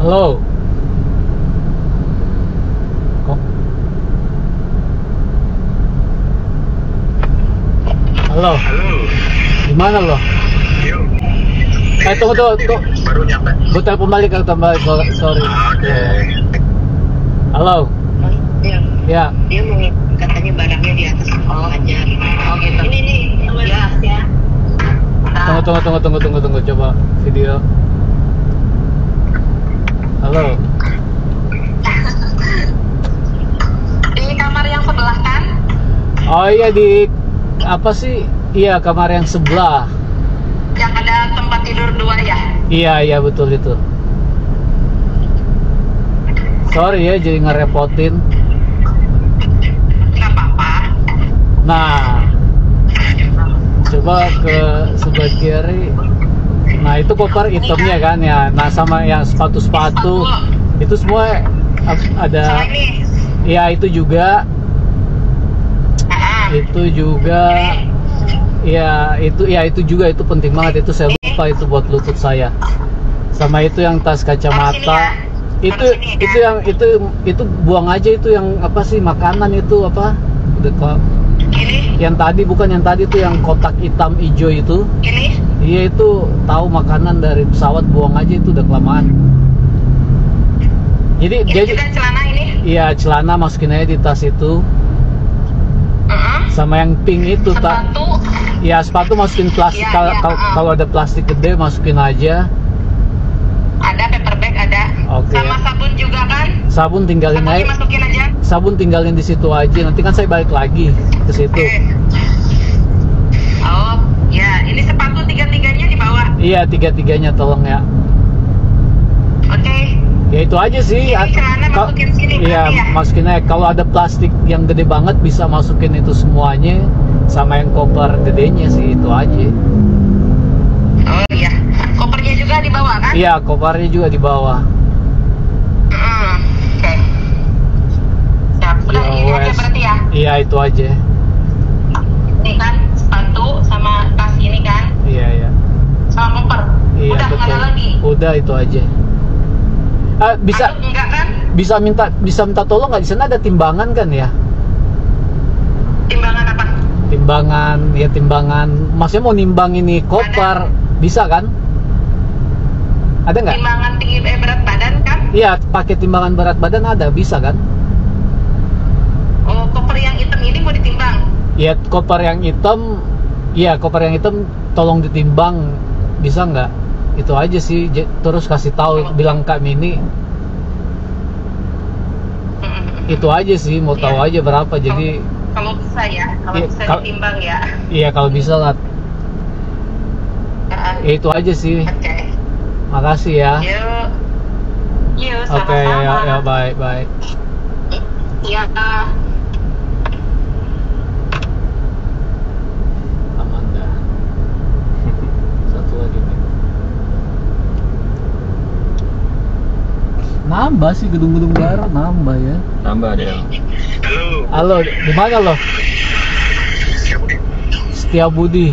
S2: Halo. Kok? Halo. Gimana lo?
S3: Yuk.
S2: Tunggu.
S3: Baru nyampe.
S2: Gue telepon balik, sorry.
S3: Oke.
S2: Halo. Ya.
S4: Dia mau katanya barangnya di atas aja. Oh gitu. Ini ya.
S2: Tunggu. Coba video. Halo.
S4: Di kamar yang sebelah kan?
S2: Oh iya, di apa sih? Iya, kamar yang sebelah.
S4: Yang ada tempat tidur 2 ya?
S2: Iya betul itu. Sorry ya jadi ngerepotin.
S4: Nggak apa-apa.
S2: Nah, coba ke sebelah kiri. Nah itu koper hitamnya kan ya. Nah sama yang sepatu itu semua ada.
S4: Ini.
S2: Ya itu juga. Itu juga itu juga itu penting banget, itu saya lupa itu buat lutut saya. Sama itu yang tas kacamata. Itu buang aja, itu yang apa sih, makanan itu apa? Yang tadi bukan, yang tadi tuh yang kotak hitam hijau itu. Iya, itu tahu makanan dari pesawat, buang aja, itu udah kelamaan. Jadi
S4: juga celana ini?
S2: Iya, celana masukin aja di tas itu. Sama yang pink itu
S4: sepatu.
S2: Ya, sepatu masukin plastik. Kalau ada plastik gede masukin aja.
S4: Ada paper bag ada.
S2: Oke.
S4: Sama sabun juga kan?
S2: Sabun tinggalin aja.
S4: Masukin aja.
S2: Sabun tinggalin di situ aja. Nanti kan saya balik lagi ke situ.
S4: Oh, ya. Ini sepatu tiga-tiganya dibawa.
S2: Iya, tiga-tiganya tolong ya.
S4: Oke.
S2: Ya itu aja sih.
S4: Ini celana masukin sini.
S2: Iya,
S4: ya?
S2: masukin aja. Kalau ada plastik yang gede banget bisa masukin itu semuanya. Sama yang koper gedenya sih, itu aja.
S4: Oh iya. Kopernya juga dibawa kan?
S2: Iya, kopernya juga dibawa.
S4: Oke. Siap. Udah
S2: Ya,
S4: ini aja berarti ya?
S2: Iya, itu aja.
S4: Ini kan sepatu sama tas ini kan?
S2: Iya.
S4: Sama koper.
S2: Iya,
S4: Udah nggak ada lagi.
S2: Udah, itu aja. Bisa
S4: Aduk enggak kan?
S2: bisa minta tolong nggak? Di sana ada timbangan kan ya?
S4: Timbangan apa?
S2: Timbangan. Maksudnya mau nimbang ini koper, bisa kan? Ada nggak?
S4: Timbangan tinggi berat badan kan?
S2: Iya, pakai timbangan berat badan ada, bisa kan?
S4: Oh, koper yang hitam ini mau ditimbang?
S2: Iya, koper yang hitam. Iya, koper yang hitam tolong ditimbang, bisa nggak? Itu aja sih. Terus kasih tahu, bilang Kak Mini. Itu aja sih, mau tahu aja berapa. Jadi
S4: kalau bisa ya, kalau
S2: Iya,
S4: bisa ditimbang ya.
S2: iya, kalau bisa lah. Ya, itu aja sih.
S4: Oke.
S2: Makasih ya.
S4: Yuk,
S2: Oke,
S4: sama-sama.
S2: ya, baik.
S4: Iya.
S2: Aman dah. Satu lagi nih. Nambah sih gedung-gedung baru, nambah ya.
S1: Nambah deh.
S2: Halo, di mana lo? Setiabudi.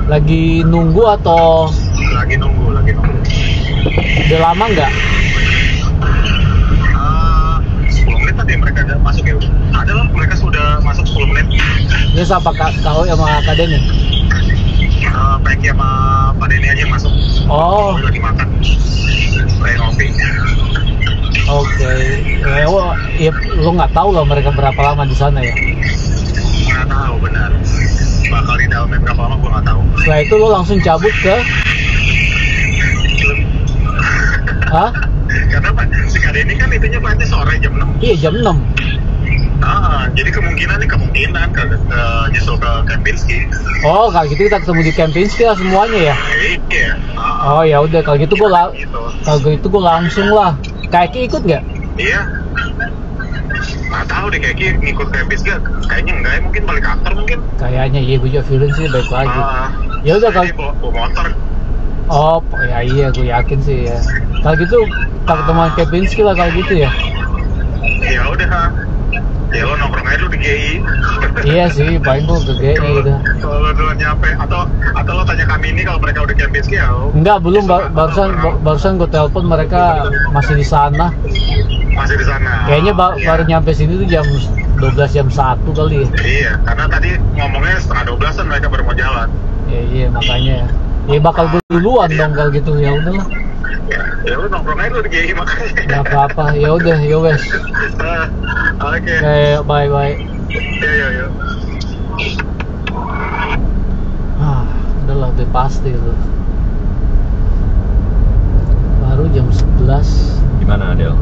S2: Lagi nunggu atau?
S3: Lagi nunggu.
S2: Udah lama nggak?
S3: 10 menit tadi mereka udah masuk ya. Ada lah, mereka sudah masuk 10 menit.
S2: Terus apa kau sama Kak Denny?
S3: Peki sama Pak Denny aja yang masuk.
S2: Oh.
S3: Lagi makan. Lagi ngopi.
S2: Oke. Ya, lo nggak tahu lah mereka berapa lama di sana ya?
S3: Nggak tahu benar. Bakal di dalamnya berapa lama gue nggak tahu.
S2: Setelah itu lo langsung cabut ke? Hah?
S3: Karena Pak, si Kak Denny kan itunya flightnya sore jam 6.
S2: Iya, jam 6.
S3: Jadi kemungkinan nyusul ke Kempinski.
S2: Oh, kalau gitu kita ketemu di Kempinski lah semuanya ya?
S3: Iya.
S2: Oh ya udah, kalau gitu gue
S3: Gitu.
S2: langsung lah. Kaki ikut nggak?
S3: Iya. Nggak tahu deh, kayak ngikut Kempinski kayaknya enggak ya, mungkin balik kantor mungkin.
S2: Kayaknya iya, gue juga feeling sih baik lagi. Ya udah kalau.
S3: Bawa motor.
S2: Oh ya iya, gue yakin sih ya. Kalau gitu kita ketemu Kempinski lah kalau gitu ya.
S3: Ya udah. Ya lo nongkrong aja dulu di GI.
S2: Iya sih, paling gue ke GI udah.
S3: Kalau lo duluan nyampe atau lo tanya kami ini kalau mereka udah Kempinski ya.
S2: Enggak, belum. Barusan gue telepon mereka masih di sana.
S3: Masih di sana.
S2: Kayaknya
S3: Iya.
S2: baru nyampe sini tuh jam 12, jam 1 kali ya.
S3: Iya, karena tadi ngomongnya setengah 12-an mereka baru mau jalan.
S2: Iya makanya. Ya bakal gue duluan dong kalau gitu, ya udahlah.
S3: Ya lo nongkrong aja dulu di GI makanya.
S2: Nggak apa-apa, ya udah, ya wes.
S3: Oke.
S2: Kayak bye.
S3: Ya.
S2: Udahlah, udah pasti itu. Baru jam 11.
S1: Gimana Del?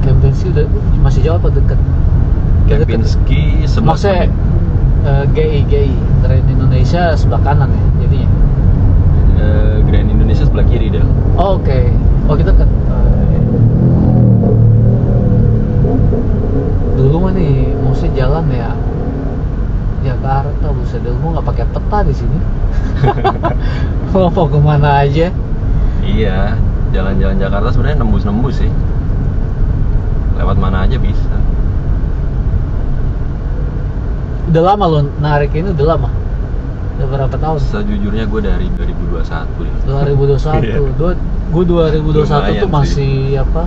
S2: Kempinski udah masih jauh apa dekat?
S1: Kempinski 11
S2: Maksudnya
S1: menit.
S2: GI Grand Indonesia sebelah kanan ya jadinya.
S1: Grand Indonesia sebelah kiri Del.
S2: Oh, oke. Oh, kita kan dulu mah nih mesti jalan ya Jakarta, buset deh, gua nggak pakai peta di sini. Mau kemana aja?
S1: Iya, jalan-jalan Jakarta sebenarnya nembus-nembus sih. Lewat mana aja bisa.
S2: Udah lama lo narik ini, udah lama? Udah berapa tahun?
S1: Sejujurnya gue dari 2021 deh.
S2: 2021.
S1: Iya.
S2: Gue 2021
S1: Lumayan
S2: tuh masih apa?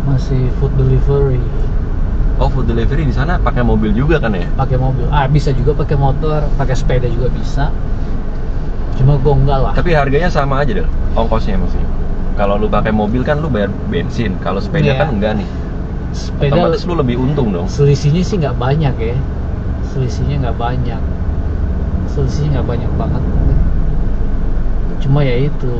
S2: Masih food delivery.
S1: Oh, food delivery di sana pakai mobil juga kan ya?
S2: Pakai mobil. Bisa juga pakai motor, pakai sepeda juga bisa. Cuma gue enggak lah.
S1: Tapi harganya sama aja deh, ongkosnya maksudnya. Kalau lu pakai mobil kan lu bayar bensin, kalau sepeda
S2: Iya.
S1: kan enggak nih.
S2: Sepeda
S1: Otomatis lu lebih untung dong.
S2: selisihnya sih nggak banyak ya. Selisihnya nggak banyak banget. Cuma ya itu,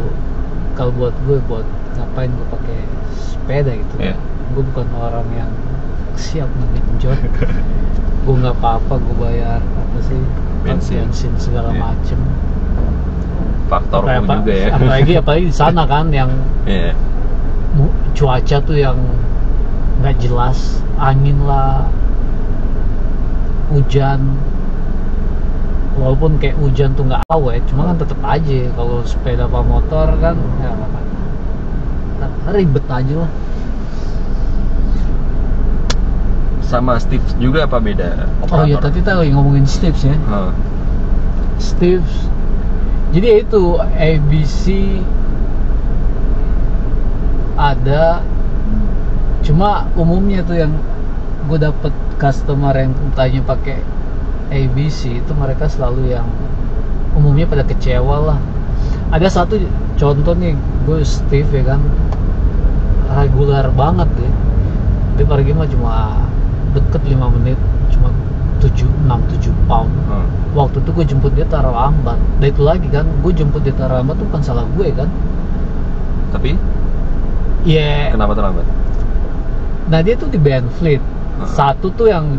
S2: kalau buat gue, buat ngapain gue pakai sepeda gitu.
S1: Iya.
S2: Gue bukan orang yang siap ngegenjot. Gue nggak apa-apa, gue bayar apa sih,
S1: Bensin.
S2: segala
S1: Iya.
S2: macem.
S1: Faktor lu juga ya.
S2: Apalagi di sana kan yang
S1: Iya.
S2: cuaca tuh yang nggak jelas, angin lah, hujan. Walaupun kayak hujan tuh nggak awet, cuma kan tetep aja kalau sepeda apa motor kan ya ribet aja lah.
S1: Sama Steve juga apa beda?
S2: Oh iya, tadi kita lagi ngomongin Steves ya.
S1: Hah.
S2: Steves, jadi ya itu ABC ada, cuma umumnya tuh yang gue dapet customer yang tanya pakai ABC itu mereka selalu yang umumnya pada kecewa lah. Ada satu contoh nih, gue Steve ya kan, regular banget deh. Dia pergi mah cuma deket 5 menit, cuma 6-7 pound. Waktu itu gue jemput dia terlambat. Dan itu lagi kan, gue jemput dia terlambat tuh bukan salah gue kan.
S1: Tapi
S2: Iya.
S1: kenapa terlambat?
S2: Nah dia tuh di Benfleet. Satu tuh yang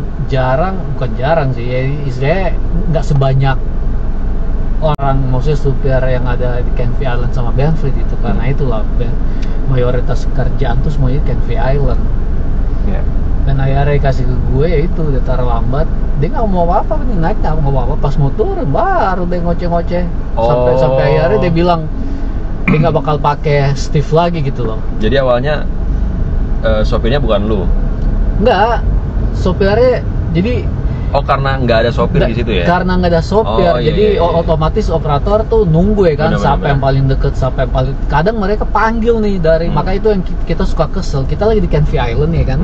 S2: bukan jarang sih ya, istilahnya nggak sebanyak orang, maksudnya supir yang ada di Canvey Island sama Benfleet itu. Karena itulah mayoritas kerjaan tuh semuanya di Canvey Island.
S1: Ya.
S2: Dan akhirnya kasih ke gue, ya itu dia terlambat. Dia nggak mau apa-apa, nih naik nggak mau apa-apa. Pas mau turun baru dia ngoceh-ngoceh. Sampai akhirnya dia bilang dia nggak bakal pakai Steve lagi gitu loh.
S1: Jadi awalnya sopirnya bukan lu.
S2: Enggak, sopirnya jadi
S1: Karena nggak ada sopir di situ ya?
S2: karena nggak ada sopir,
S1: Oh, iya,
S2: jadi
S1: iya, iya.
S2: otomatis operator tuh nunggu ya kan,
S1: Benar,
S2: siapa
S1: benar,
S2: yang paling deket, siapa yang paling, kadang mereka panggil nih dari, maka itu yang kita suka kesel. Kita lagi di Canvey Island ya kan,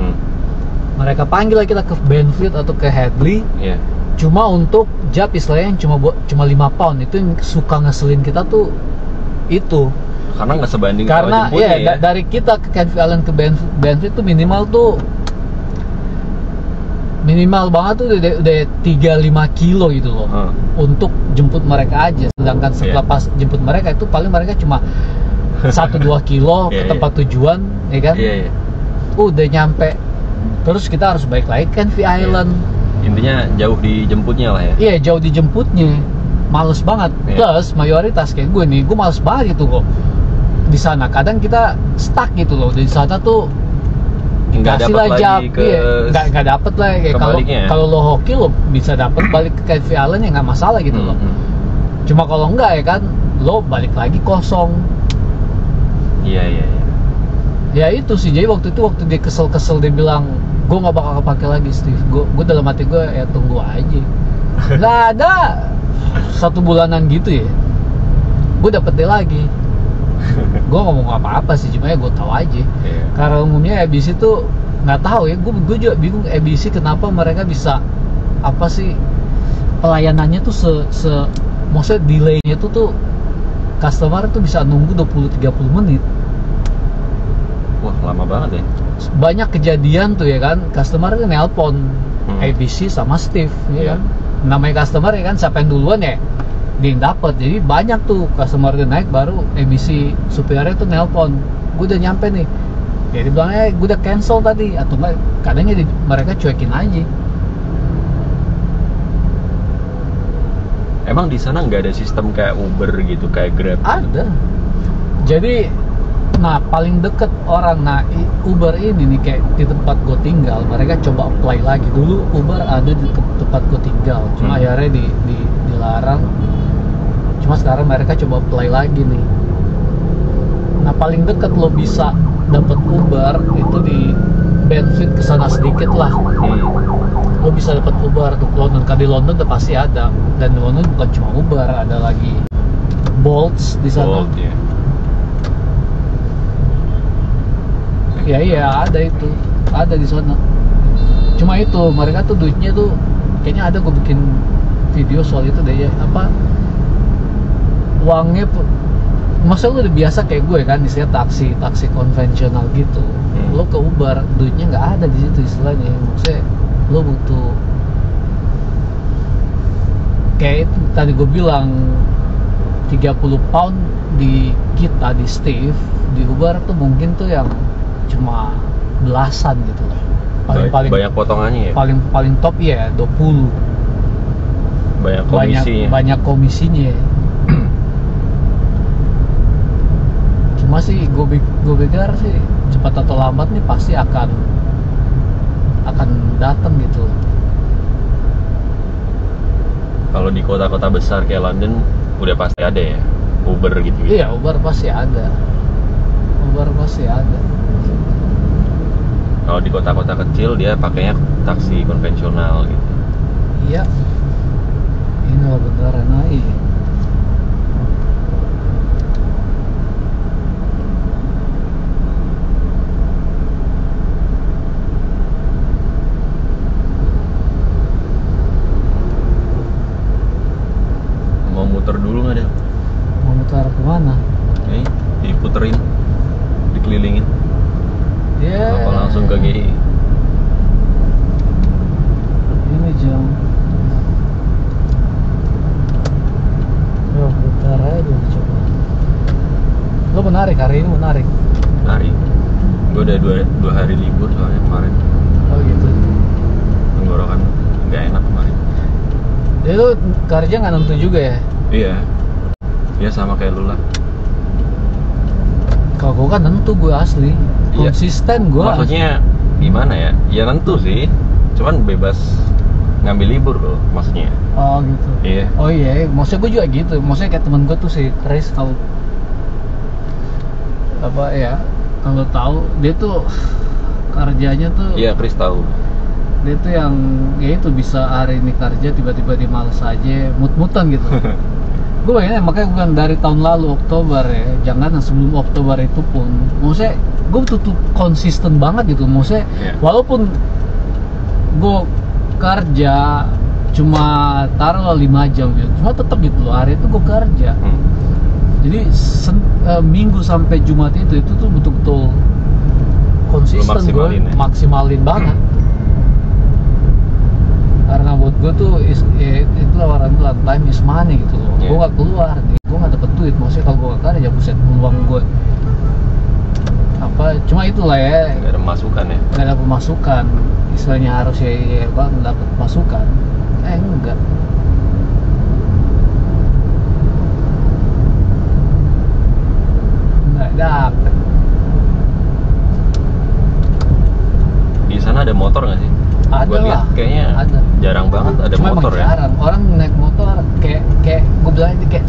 S2: mereka panggil lah kita ke Benfleet atau ke Hadley,
S1: Iya.
S2: cuma untuk job istilahnya yang cuma 5 pound. Itu yang suka ngeselin kita tuh itu.
S1: Karena nggak sebanding
S2: Karena
S1: kalau jemputnya ya.
S2: dari kita ke Canvey Island ke Benfleet tuh minimal banget tuh udah 3-5 kilo gitu loh. Untuk jemput mereka aja. Sedangkan setelah pas jemput mereka itu paling mereka cuma 1-2 kilo ke tempat tujuan ya kan.
S1: Iya.
S2: Udah nyampe, terus kita harus balik lagi ke Canvey Island.
S1: Intinya jauh dijemputnya lah ya.
S2: Iya, jauh dijemputnya, males banget. Plus mayoritas kayak gue nih, gue males banget gitu kok di sana. Kadang kita stuck gitu loh di sana tuh,
S1: Nggak
S2: dikasih
S1: dapet
S2: lah
S1: lagi
S2: jab,
S1: ke
S2: nggak dapet lah. Kayak kalau lo hoki lo bisa dapet balik ke Canvey Island ya nggak masalah gitu loh. Cuma kalau enggak ya kan, lo balik lagi kosong.
S1: Iya.
S2: Ya itu sih, jadi waktu dia kesel dia bilang, gue nggak bakal kepake lagi Steve. Gue dalam hati gue ya tunggu aja. Nggak ada 1 bulanan gitu ya, gue dapet dia lagi. Gue ngomong apa-apa sih, cuma ya gue tahu aja. Karena umumnya ABC tuh nggak tahu ya, gue juga bingung ABC kenapa mereka bisa apa sih pelayanannya tuh maksudnya delaynya tuh customer tuh bisa nunggu 20-30 menit.
S1: Wah, lama banget ya.
S2: Banyak kejadian tuh ya kan, customer kan nelpon ABC sama Steve ya kan. Namanya customer ya kan, siapa yang duluan ya dia yang dapet. Jadi banyak tuh customer dia naik, baru ABC supirnya tuh nelpon, gue udah nyampe nih. Ya dia bilangnya gue udah cancel tadi, atau enggak kadangnya mereka cuekin aja.
S1: Emang di sana nggak ada sistem kayak Uber gitu, kayak Grab?
S2: Ada. Jadi nah paling deket orang, Uber ini nih kayak di tempat gue tinggal, mereka coba apply lagi. Dulu Uber ada di tempat gue tinggal, cuma akhirnya dilarang. Cuma sekarang mereka coba apply lagi nih. Nah paling deket lo bisa dapat Uber itu di Benfleet kesana sedikit lah. Lo lo bisa dapat Uber tuh London. Kan di London udah pasti ada, dan di London bukan cuma Uber, ada lagi Bolts di sana.
S1: Bolt, ya.
S2: Iya ada itu, ada di sana. Cuma itu mereka tuh duitnya tuh kayaknya ada, gue bikin video soal itu deh ya, apa uangnya masa lu udah biasa kayak gue kan istilah taksi konvensional gitu, lo ke Uber duitnya nggak ada di situ istilahnya. Maksudnya lo butuh kayak itu, tadi gue bilang 30 pound di kita di Steve, di Uber tuh mungkin tuh yang cuma belasan gitu lah. Paling
S1: banyak potongannya ya.
S2: Paling top ya 20.
S1: Banyak komisinya.
S2: Banyak komisinya. Cuma sih gue pikir sih cepat atau lambat nih pasti akan datang gitu.
S1: Kalau di kota-kota besar kayak London udah pasti ada ya Uber gitu.
S2: Iya, Uber pasti ada.
S1: Kalau di kota-kota kecil dia pakainya taksi konvensional gitu.
S2: Iya. Ini lah beneran aja.
S1: Mau muter dulu nggak deh?
S2: Mau muter kemana?
S1: Nih, diputerin, dikelilingin.
S2: Ya.
S1: Apa langsung ke GI?
S2: Ini jam. Ya putar aja dulu coba. Lo menarik hari ini menarik.
S1: Hari. Gue udah dua hari libur soalnya kemarin.
S2: Oh gitu.
S1: Tenggorokan nggak enak kemarin.
S2: Jadi lo kerja nggak nentu juga ya?
S1: Iya. Ya sama kayak lu lah.
S2: Kalau gue kan nentu, gue asli konsisten gue.
S1: Maksudnya gimana ya? Ya nentu sih. Cuman bebas ngambil libur loh maksudnya.
S2: Oh gitu.
S1: Iya.
S2: Oh iya, maksudnya gue juga gitu. Maksudnya kayak temen gue tuh si Chris, kalau apa ya, kalau tahu dia tuh kerjanya tuh.
S1: Iya, Chris tahu.
S2: Dia tuh yang ya itu bisa hari ini kerja tiba-tiba dia males aja, mut-mutan gitu. Gue bayangin makanya gue bilang dari tahun lalu Oktober ya, jangan sebelum Oktober itu pun, maksudnya gue tuh konsisten banget gitu. Maksudnya walaupun gue kerja cuma taruh 5 jam gitu, cuma tetap gitu loh, hari itu gue kerja. Jadi Minggu sampai Jumat itu tuh betul-betul konsisten, gue maksimalin banget. Karena buat gue tuh itu orang bilang time is money gitu loh. Gue gak keluar nih, gue gak dapet duit. Maksudnya kalau gue gak kerja, buset peluang gue apa, cuma itulah ya,
S1: Gak ada pemasukan ya.
S2: Gak ada pemasukan. Istilahnya harus ya gue dapet pemasukan. Enggak. Enggak dapet.
S1: Di sana ada motor nggak sih?
S2: Ada
S1: Gua lihat
S2: lah,
S1: kayaknya
S2: ada.
S1: jarang banget ada
S2: Cuma
S1: motor
S2: emang
S1: ya.
S2: jarang. Orang naik motor kayak gue bilang kayak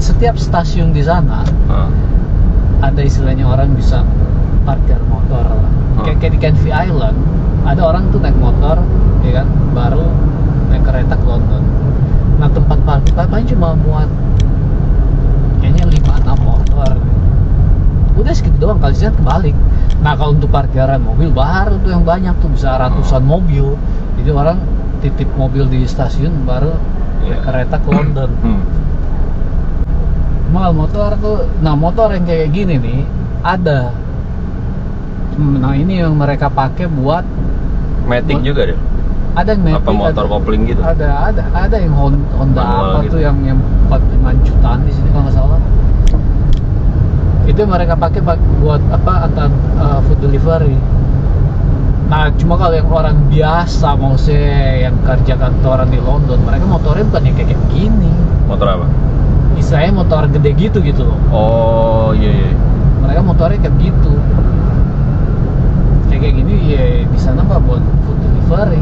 S2: setiap stasiun di sana ada istilahnya orang bisa parkir motor lah. Kayak di Canvey Island ada orang tuh naik motor, ya kan, baru naik kereta ke London. Nah tempat parkir paling cuma muat kayaknya 5-6 motor. Udah segitu doang, kali sini kebalik. Nah kalau untuk parkiran mobil baru tuh yang banyak tuh, bisa ratusan mobil. Jadi orang titip mobil di stasiun baru naik kereta ke London. Cuma motor tuh, nah motor yang kayak gini nih ada. Nah ini yang mereka pakai buat
S1: Matic juga deh.
S2: ada yang Matic,
S1: apa motor kopling gitu?
S2: Ada yang Honda
S1: manual
S2: apa
S1: gitu.
S2: tuh yang 45 jutaan di sini kalau nggak salah. Itu mereka pakai buat apa, food delivery. Nah cuma kalau yang orang biasa, maksudnya yang kerja kantoran di London, mereka motornya bukan yang kayak gini.
S1: Motor apa?
S2: Istilahnya motor gede gitu loh.
S1: Oh iya.
S2: Mereka motornya kayak gitu. Kayak gini ya di sana nggak buat food delivery.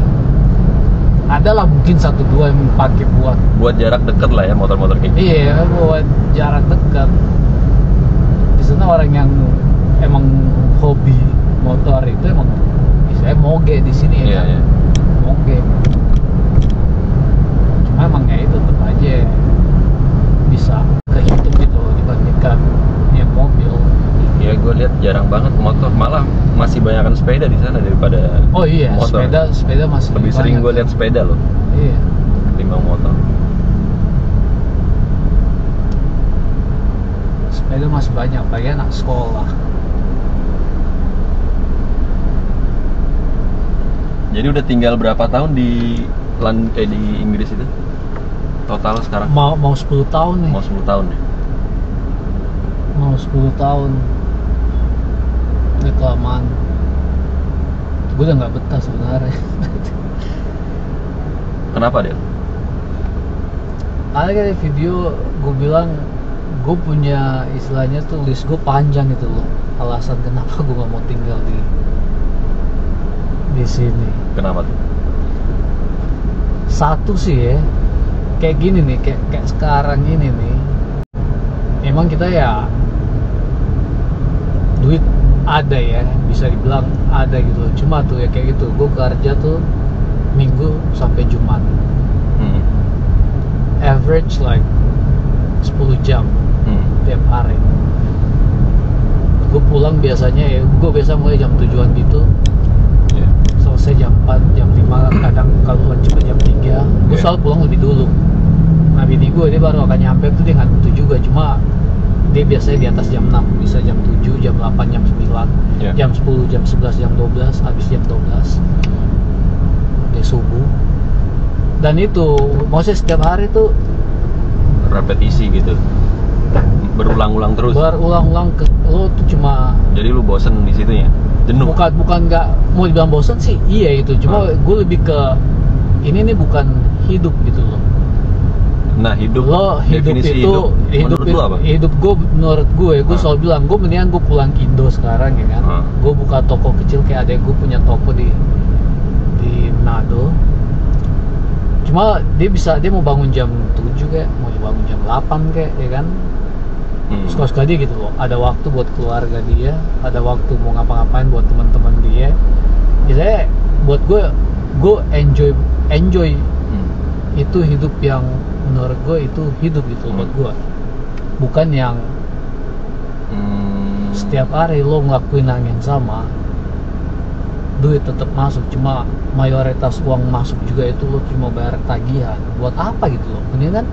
S2: Ada lah mungkin 1-2 yang pakai buat
S1: jarak dekat lah ya motor-motor kayak gitu.
S2: Iya, buat jarak dekat. Di sana orang yang emang hobi motor itu emang saya moge di sini ya.
S1: Iya.
S2: ngomong game. Cuma emangnya itu tetap aja bisa kehitung gitu dibandingkan yang mobil.
S1: Ya gue lihat jarang banget motor, malah masih banyakkan sepeda di sana daripada
S2: Oh iya,
S1: motor.
S2: sepeda masih
S1: Lebih sering gue lihat sepeda loh
S2: Iya.
S1: ketimbang motor.
S2: Sepeda masih banyak, apalagi anak sekolah.
S1: Jadi udah tinggal berapa tahun di di Inggris itu? Total sekarang?
S2: Mau 10 tahun nih.
S1: Mau 10 tahun ya?
S2: Mau 10 tahun. Udah kelamaan. Gue udah nggak betah sebenarnya.
S1: Kenapa Del?
S2: Ada kayak video gue bilang gue punya istilahnya tuh list gue panjang gitu loh, alasan kenapa gue gak mau tinggal di sini.
S1: Kenapa tuh?
S2: Satu sih ya, kayak gini nih, kayak sekarang ini nih, emang kita ya duit ada ya, bisa dibilang ada gitu loh. Cuma tuh ya kayak gitu, gue kerja tuh Minggu sampai Jumat, average like 10 jam tiap hari. Gue pulang biasanya ya, gue biasa mulai jam 7-an gitu, selesai jam 4, jam 5, kadang kalau pulang cepet jam 3. Gue selalu pulang lebih dulu. Nah bini gue dia baru akan nyampe tuh, dia nggak tentu juga, cuma dia biasanya di atas jam 6, bisa jam 7, jam 8, jam 9, jam 10, jam 11, jam 12, habis jam 12 dia subuh. Dan itu maksudnya setiap hari tuh
S1: repetisi gitu, berulang-ulang terus.
S2: Berulang-ulang lo tuh cuma.
S1: Jadi lu bosen di situ ya? Jenuh?
S2: Bukan nggak mau dibilang bosan sih, iya itu. Cuma gue lebih ke ini nih bukan hidup gitu loh.
S1: Nah hidup,
S2: Lo
S1: definisi
S2: hidup
S1: menurut lu apa?
S2: Hidup gue menurut gue selalu bilang gue mendingan gue pulang ke Indo sekarang ya kan. Gue buka toko kecil kayak adek gue punya toko di Manado. Cuma dia mau bangun jam 7 kayak, mau bangun jam 8 kayak, ya kan. Suka-suka dia gitu loh. Ada waktu buat keluarga dia, ada waktu mau ngapa-ngapain buat teman-teman dia. Jadi buat gue enjoy itu hidup yang menurut gue itu hidup gitu buat gue. Bukan yang setiap hari lo ngelakuin yang sama, duit tetap masuk, cuma mayoritas uang masuk juga itu lo cuma bayar tagihan. Buat apa gitu loh? Mendingan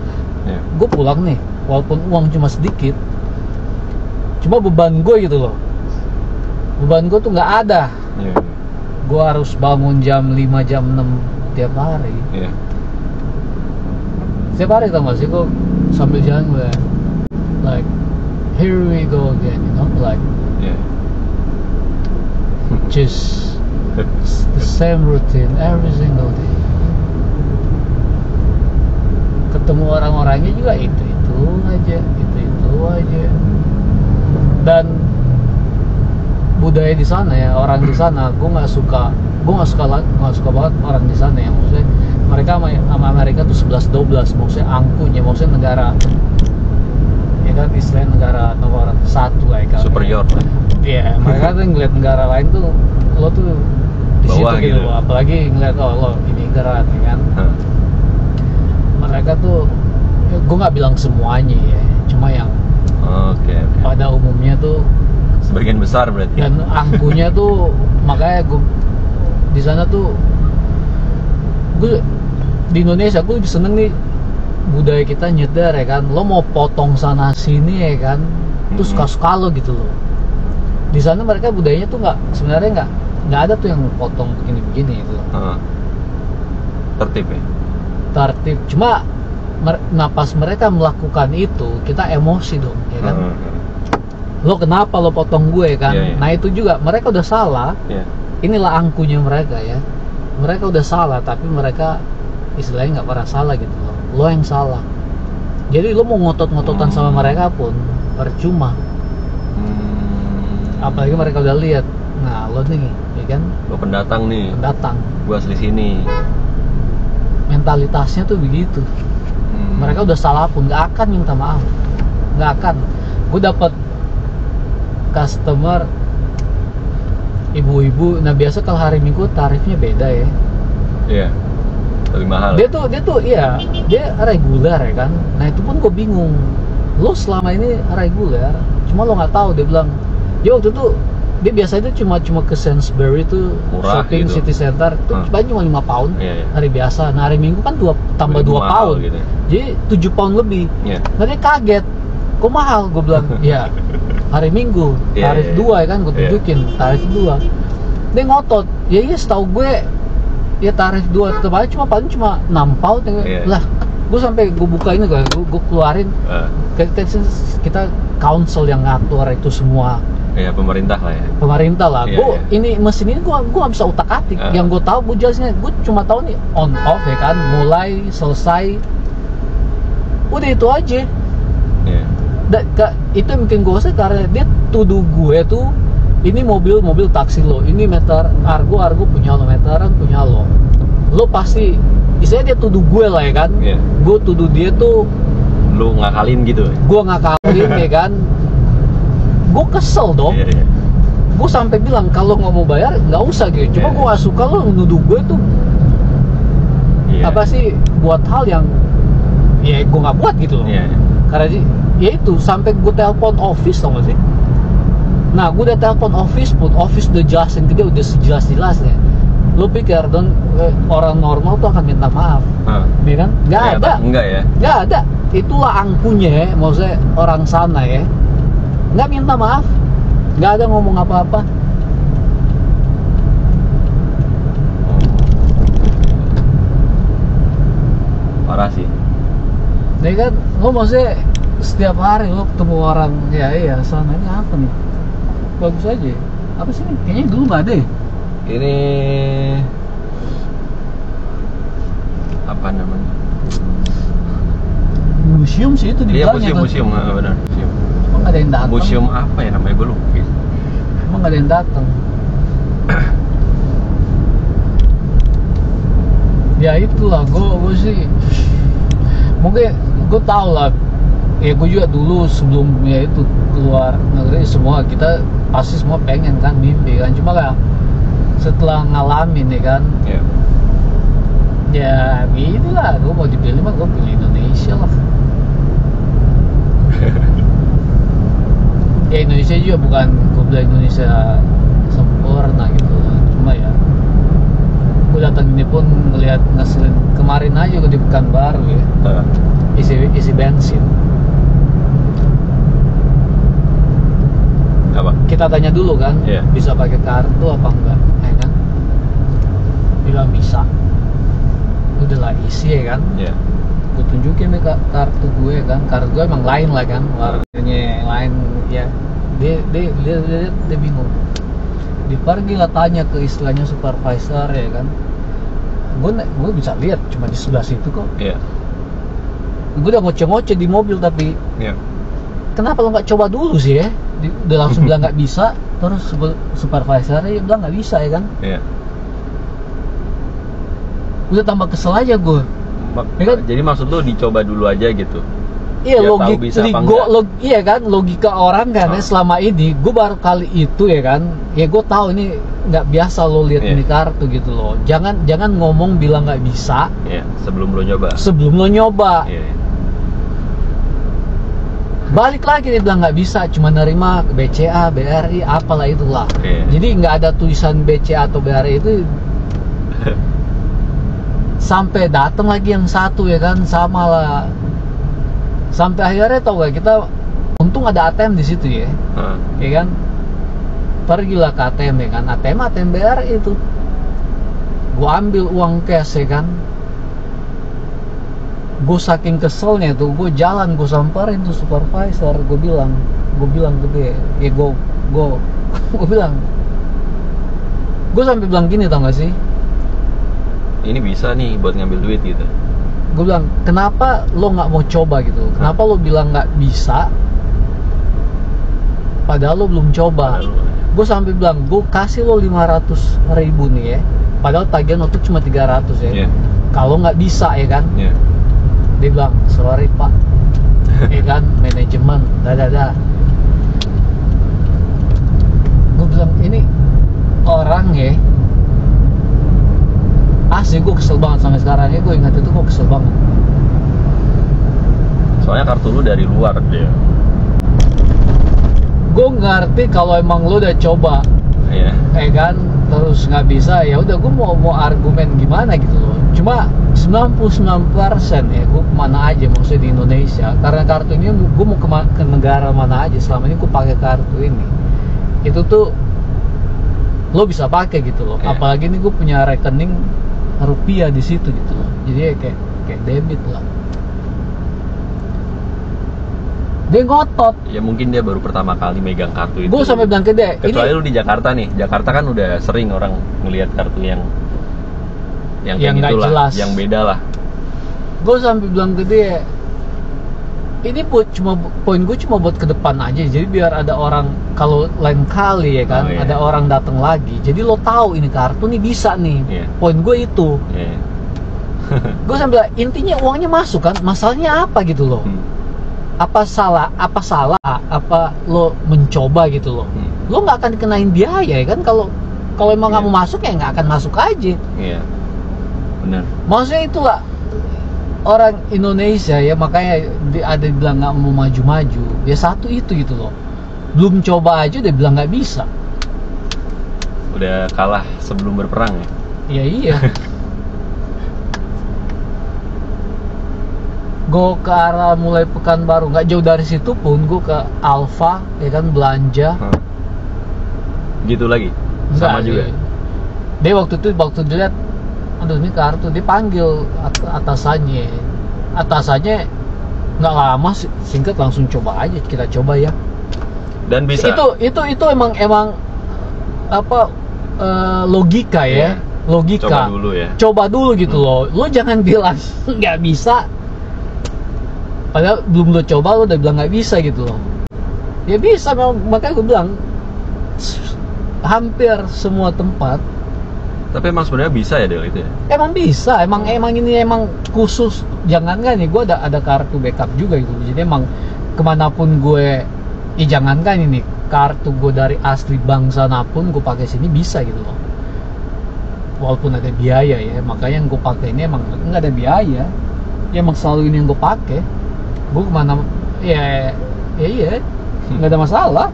S2: gue pulang nih, walaupun uang cuma sedikit, cuma beban gue gitu loh, beban gue tuh nggak ada. Gue harus bangun jam 5, jam 6 tiap hari. Setiap hari tau gak sih, gue sambil jalan gue like here we go again, you know, like just the same routine every single day. Ketemu orang-orangnya juga itu aja. Dan budaya di sana ya, orang di sana gue nggak suka banget orang di sana ya. Maksudnya mereka sama Amerika tuh 11-12, maksudnya angkunya, maksudnya negara ya kan, istilahnya negara nomor 1 lah ya,
S1: superior lah.
S2: Iya, mereka tuh ngeliat negara lain tuh lo tuh di
S1: bawah
S2: situ gitu. Apalagi ngeliat lo imigran ya kan. Mereka tuh gue nggak bilang semuanya ya, cuma yang pada umumnya tuh
S1: sebagian besar berarti.
S2: Dan angkunya tuh makanya gue di sana tuh, gue di Indonesia gue lebih seneng nih budaya kita nyedar ya kan. Lo mau potong sana sini ya kan, terus suka-suka lo gitu loh. Di sana mereka budayanya tuh sebenarnya nggak ada tuh yang potong begini-begini gitu loh.
S1: Tertib ya? Tertib,
S2: cuma napas mereka melakukan itu kita emosi dong ya kan. Lo kenapa lo potong gue kan? Nah itu juga mereka udah salah. Inilah angkunya mereka ya. Mereka udah salah, tapi mereka istilahnya nggak pernah salah gitu loh. Lo yang salah. Jadi lo mau ngotot-ngototan sama mereka pun percuma. Apalagi mereka udah lihat, nah lo nih ya kan,
S1: lo pendatang nih, gue asli sini.
S2: Mentalitasnya tuh begitu. Mereka udah salah pun nggak akan minta maaf, nggak akan. Gue dapet customer ibu-ibu, nah biasa kalau hari Minggu tarifnya beda ya.
S1: Iya. Lebih mahal.
S2: Dia tuh iya, dia reguler ya kan. Nah itu pun gue bingung. Lo selama ini reguler, cuma lo nggak tahu. Dia bilang, ya waktu itu dia biasa itu cuma ke Sainsbury tuh,
S1: murah
S2: shopping
S1: gitu.
S2: City Center itu paling cuma 5 pound.
S1: Iya.
S2: Hari biasa. Nah hari Minggu kan tambah 2 pound
S1: gitu.
S2: jadi 7 pound lebih.
S1: Iya.
S2: Nah dia kaget, kok mahal? Gue bilang, ya hari Minggu tarif 2 ya kan, gue tunjukin tarif 2. Dia ngotot, ya iya setahu gue ya tarif 2 tetap aja paling cuma 6 pound ya. Lah gue sampai gue buka ini gue keluarin kita council yang ngatur itu semua.
S1: Ya pemerintah lah ya.
S2: Pemerintah lah. Ini mesin ini gue nggak bisa utak atik. Yang gue tahu gue jelasnya, gue cuma tahu nih on off ya kan, mulai selesai. Udah itu aja. Itu yang bikin gue kesel karena dia tuduh gue tuh ini mobil taksi lo, ini meter argo punya lo, meteran punya lo. Lo pasti, istilahnya dia tuduh gue lah ya kan. Gue tuduh dia tuh
S1: lu ngakalin gitu.
S2: Gue ngakalin ya kan. Gue kesel dong. Gue sampai bilang kalau nggak mau bayar nggak usah gitu. Cuma gue nggak suka lo nuduh gue tuh apa sih buat hal yang ya gue nggak buat gitu loh. Karena ya itu sampai gue telepon office tau gak sih. Nah gue udah telepon office pun, office udah jelasin ke dia, udah sejelas-jelasnya. Lo pikir orang normal tuh akan minta maaf, ya kan? Nggak ada.
S1: Enggak ya?
S2: Nggak ada. Itulah angkunya, maksudnya orang sana ya. Nggak minta maaf, nggak ada ngomong apa-apa.
S1: Parah sih.
S2: Nih kan, lo maksudnya setiap hari lo ketemu orang, ya sana ini apa nih? Bagus aja. Apa sih nih? Kayaknya dulu nggak ada ya?
S1: Ini apa namanya?
S2: Museum sih itu dibilangnya.
S1: Iya museum, benar museum.
S2: Emang nggak ada yang datang?
S1: Museum apa ya namanya, gue lupa.
S2: Emang nggak ada yang datang? Ya itulah, gue sih mungkin gue tau lah. Ya gue juga dulu sebelum ya itu keluar negeri semua kita pasti semua pengen kan, mimpi kan. Cuma lah setelah ngalamin ya kan, ya gitulah. Gue mau dipilih mah gue pilih Indonesia lah. Ya Indonesia juga bukan gue bilang Indonesia sempurna gitu lah. Cuma ya gue datang ini pun ngeliat ngeselin. Kemarin aja gue di Pekanbaru ya, isi bensin.
S1: Apa?
S2: Kita tanya dulu kan, bisa pakai kartu apa enggak, ya kan? Bilang bisa. Udahlah isi ya kan? Gue tunjukin nih kartu gue kan, kartu gue emang lain lah kan, warnanya lain ya. Dia bingung. Dipergi lah tanya ke istilahnya supervisor ya kan. Gue bisa lihat cuma di sebelah situ kok. Gue udah ngoceh-ngoceh di mobil tapi kenapa lo nggak coba dulu sih ya? Udah langsung bilang nggak bisa, terus supervisornya bilang nggak bisa ya kan? Udah tambah kesel aja gue. Ya kan?
S1: Jadi maksud lo dicoba dulu aja gitu?
S2: Iya, iya kan, logika orang kan ya selama ini gue baru kali itu ya kan, ya gue tahu ini nggak biasa lo lihat ini kartu gitu loh. Jangan ngomong bilang nggak bisa.
S1: Sebelum lo nyoba. Balik lagi dia bilang nggak bisa, cuma nerima BCA, BRI, apalah itulah. Jadi nggak ada tulisan BCA atau BRI itu. Sampai datang lagi yang satu ya kan, sama lah. Sampai akhirnya tau gak, kita untung ada ATM di situ ya, ya kan. Pergilah ke ATM ya kan, ATM BRI itu. Gua ambil uang cash ya kan. Gue saking keselnya tuh, gue jalan, gue samperin tuh supervisor, gue bilang ke dia, ya gue bilang, gue sampai bilang gini tau gak sih? Ini bisa nih buat ngambil duit gitu.
S2: Gue bilang, kenapa lo nggak mau coba gitu? Kenapa lo bilang nggak bisa? Padahal lo belum coba. Gue sampai bilang, gue kasih lo 500.000 nih ya. Padahal tagihan waktu cuma 300 ya. Kalau nggak bisa ya kan? Dia bilang, sorry pak, ya kan, manajemen, dah. Gue bilang, ini orang ya, asli gue
S1: kesel banget sampai sekarang ya, gue ingat itu gue kesel banget.
S2: Soalnya kartu lu dari luar dia.
S1: Gue ngerti kalau emang lu udah coba,
S2: Iya.
S1: kan, terus nggak bisa, ya udah gue mau argumen gimana gitu loh. Cuma 99% ya gue kemana aja, maksudnya di Indonesia, karena kartu ini gue mau ke negara mana aja selama ini gue pakai kartu ini, itu tuh lo bisa pakai gitu loh.
S2: Iya.
S1: Apalagi ini gue punya rekening rupiah di situ gitu loh, jadi ya kayak debit lah. Dia ngotot.
S2: Ya mungkin dia baru pertama kali megang kartu itu.
S1: Gue sampai bilang ke dia,
S2: kecuali lu di Jakarta nih. Jakarta kan udah sering orang ngelihat kartu yang kayak
S1: nggak
S2: gitulah,
S1: jelas,
S2: yang beda lah.
S1: Gue sampai bilang ke dia, ini poin gue cuma buat ke depan aja, jadi biar ada orang kalau lain kali ya kan, ada orang datang lagi, jadi lo tahu ini kartu nih bisa nih. Poin gue itu. Gue sambil intinya uangnya masuk kan, masalahnya apa gitu loh. Apa salah apa lo mencoba gitu loh. Lo nggak akan dikenain biaya ya kan, kalau emang nggak mau masuk ya nggak akan masuk aja.
S2: Iya, benar.
S1: Maksudnya itulah orang Indonesia ya, makanya ada bilang nggak mau maju-maju ya, satu itu gitu loh, belum coba aja udah bilang nggak bisa.
S2: Udah kalah sebelum berperang ya.
S1: Iya. Gue ke arah mulai Pekanbaru, nggak jauh dari situ pun gue ke Alfa ya kan, belanja.
S2: Gitu lagi. Sama juga.
S1: Dia waktu dilihat, aduh ini kartu, dia panggil atasannya nggak lama singkat langsung coba aja, kita coba ya. Dan bisa. Itu emang apa logika ya. Logika. Coba dulu gitu loh. Lo jangan bilang nggak bisa. Padahal belum lo coba lo udah bilang nggak bisa gitu loh. Ya bisa, makanya gue bilang hampir semua tempat.
S2: Tapi emang sebenarnya bisa ya Del itu ya?
S1: Emang bisa, emang ini emang khusus. Jangankan nih, gue ada kartu backup juga gitu. Jadi emang kemanapun gue, jangankan ini kartu gue dari asli bank sana pun gue pakai sini bisa gitu loh. Walaupun ada biaya ya, makanya yang gue pakai ini emang nggak ada biaya. Ya emang selalu ini yang gue pakai. Gue kemana ya iya nggak ada masalah.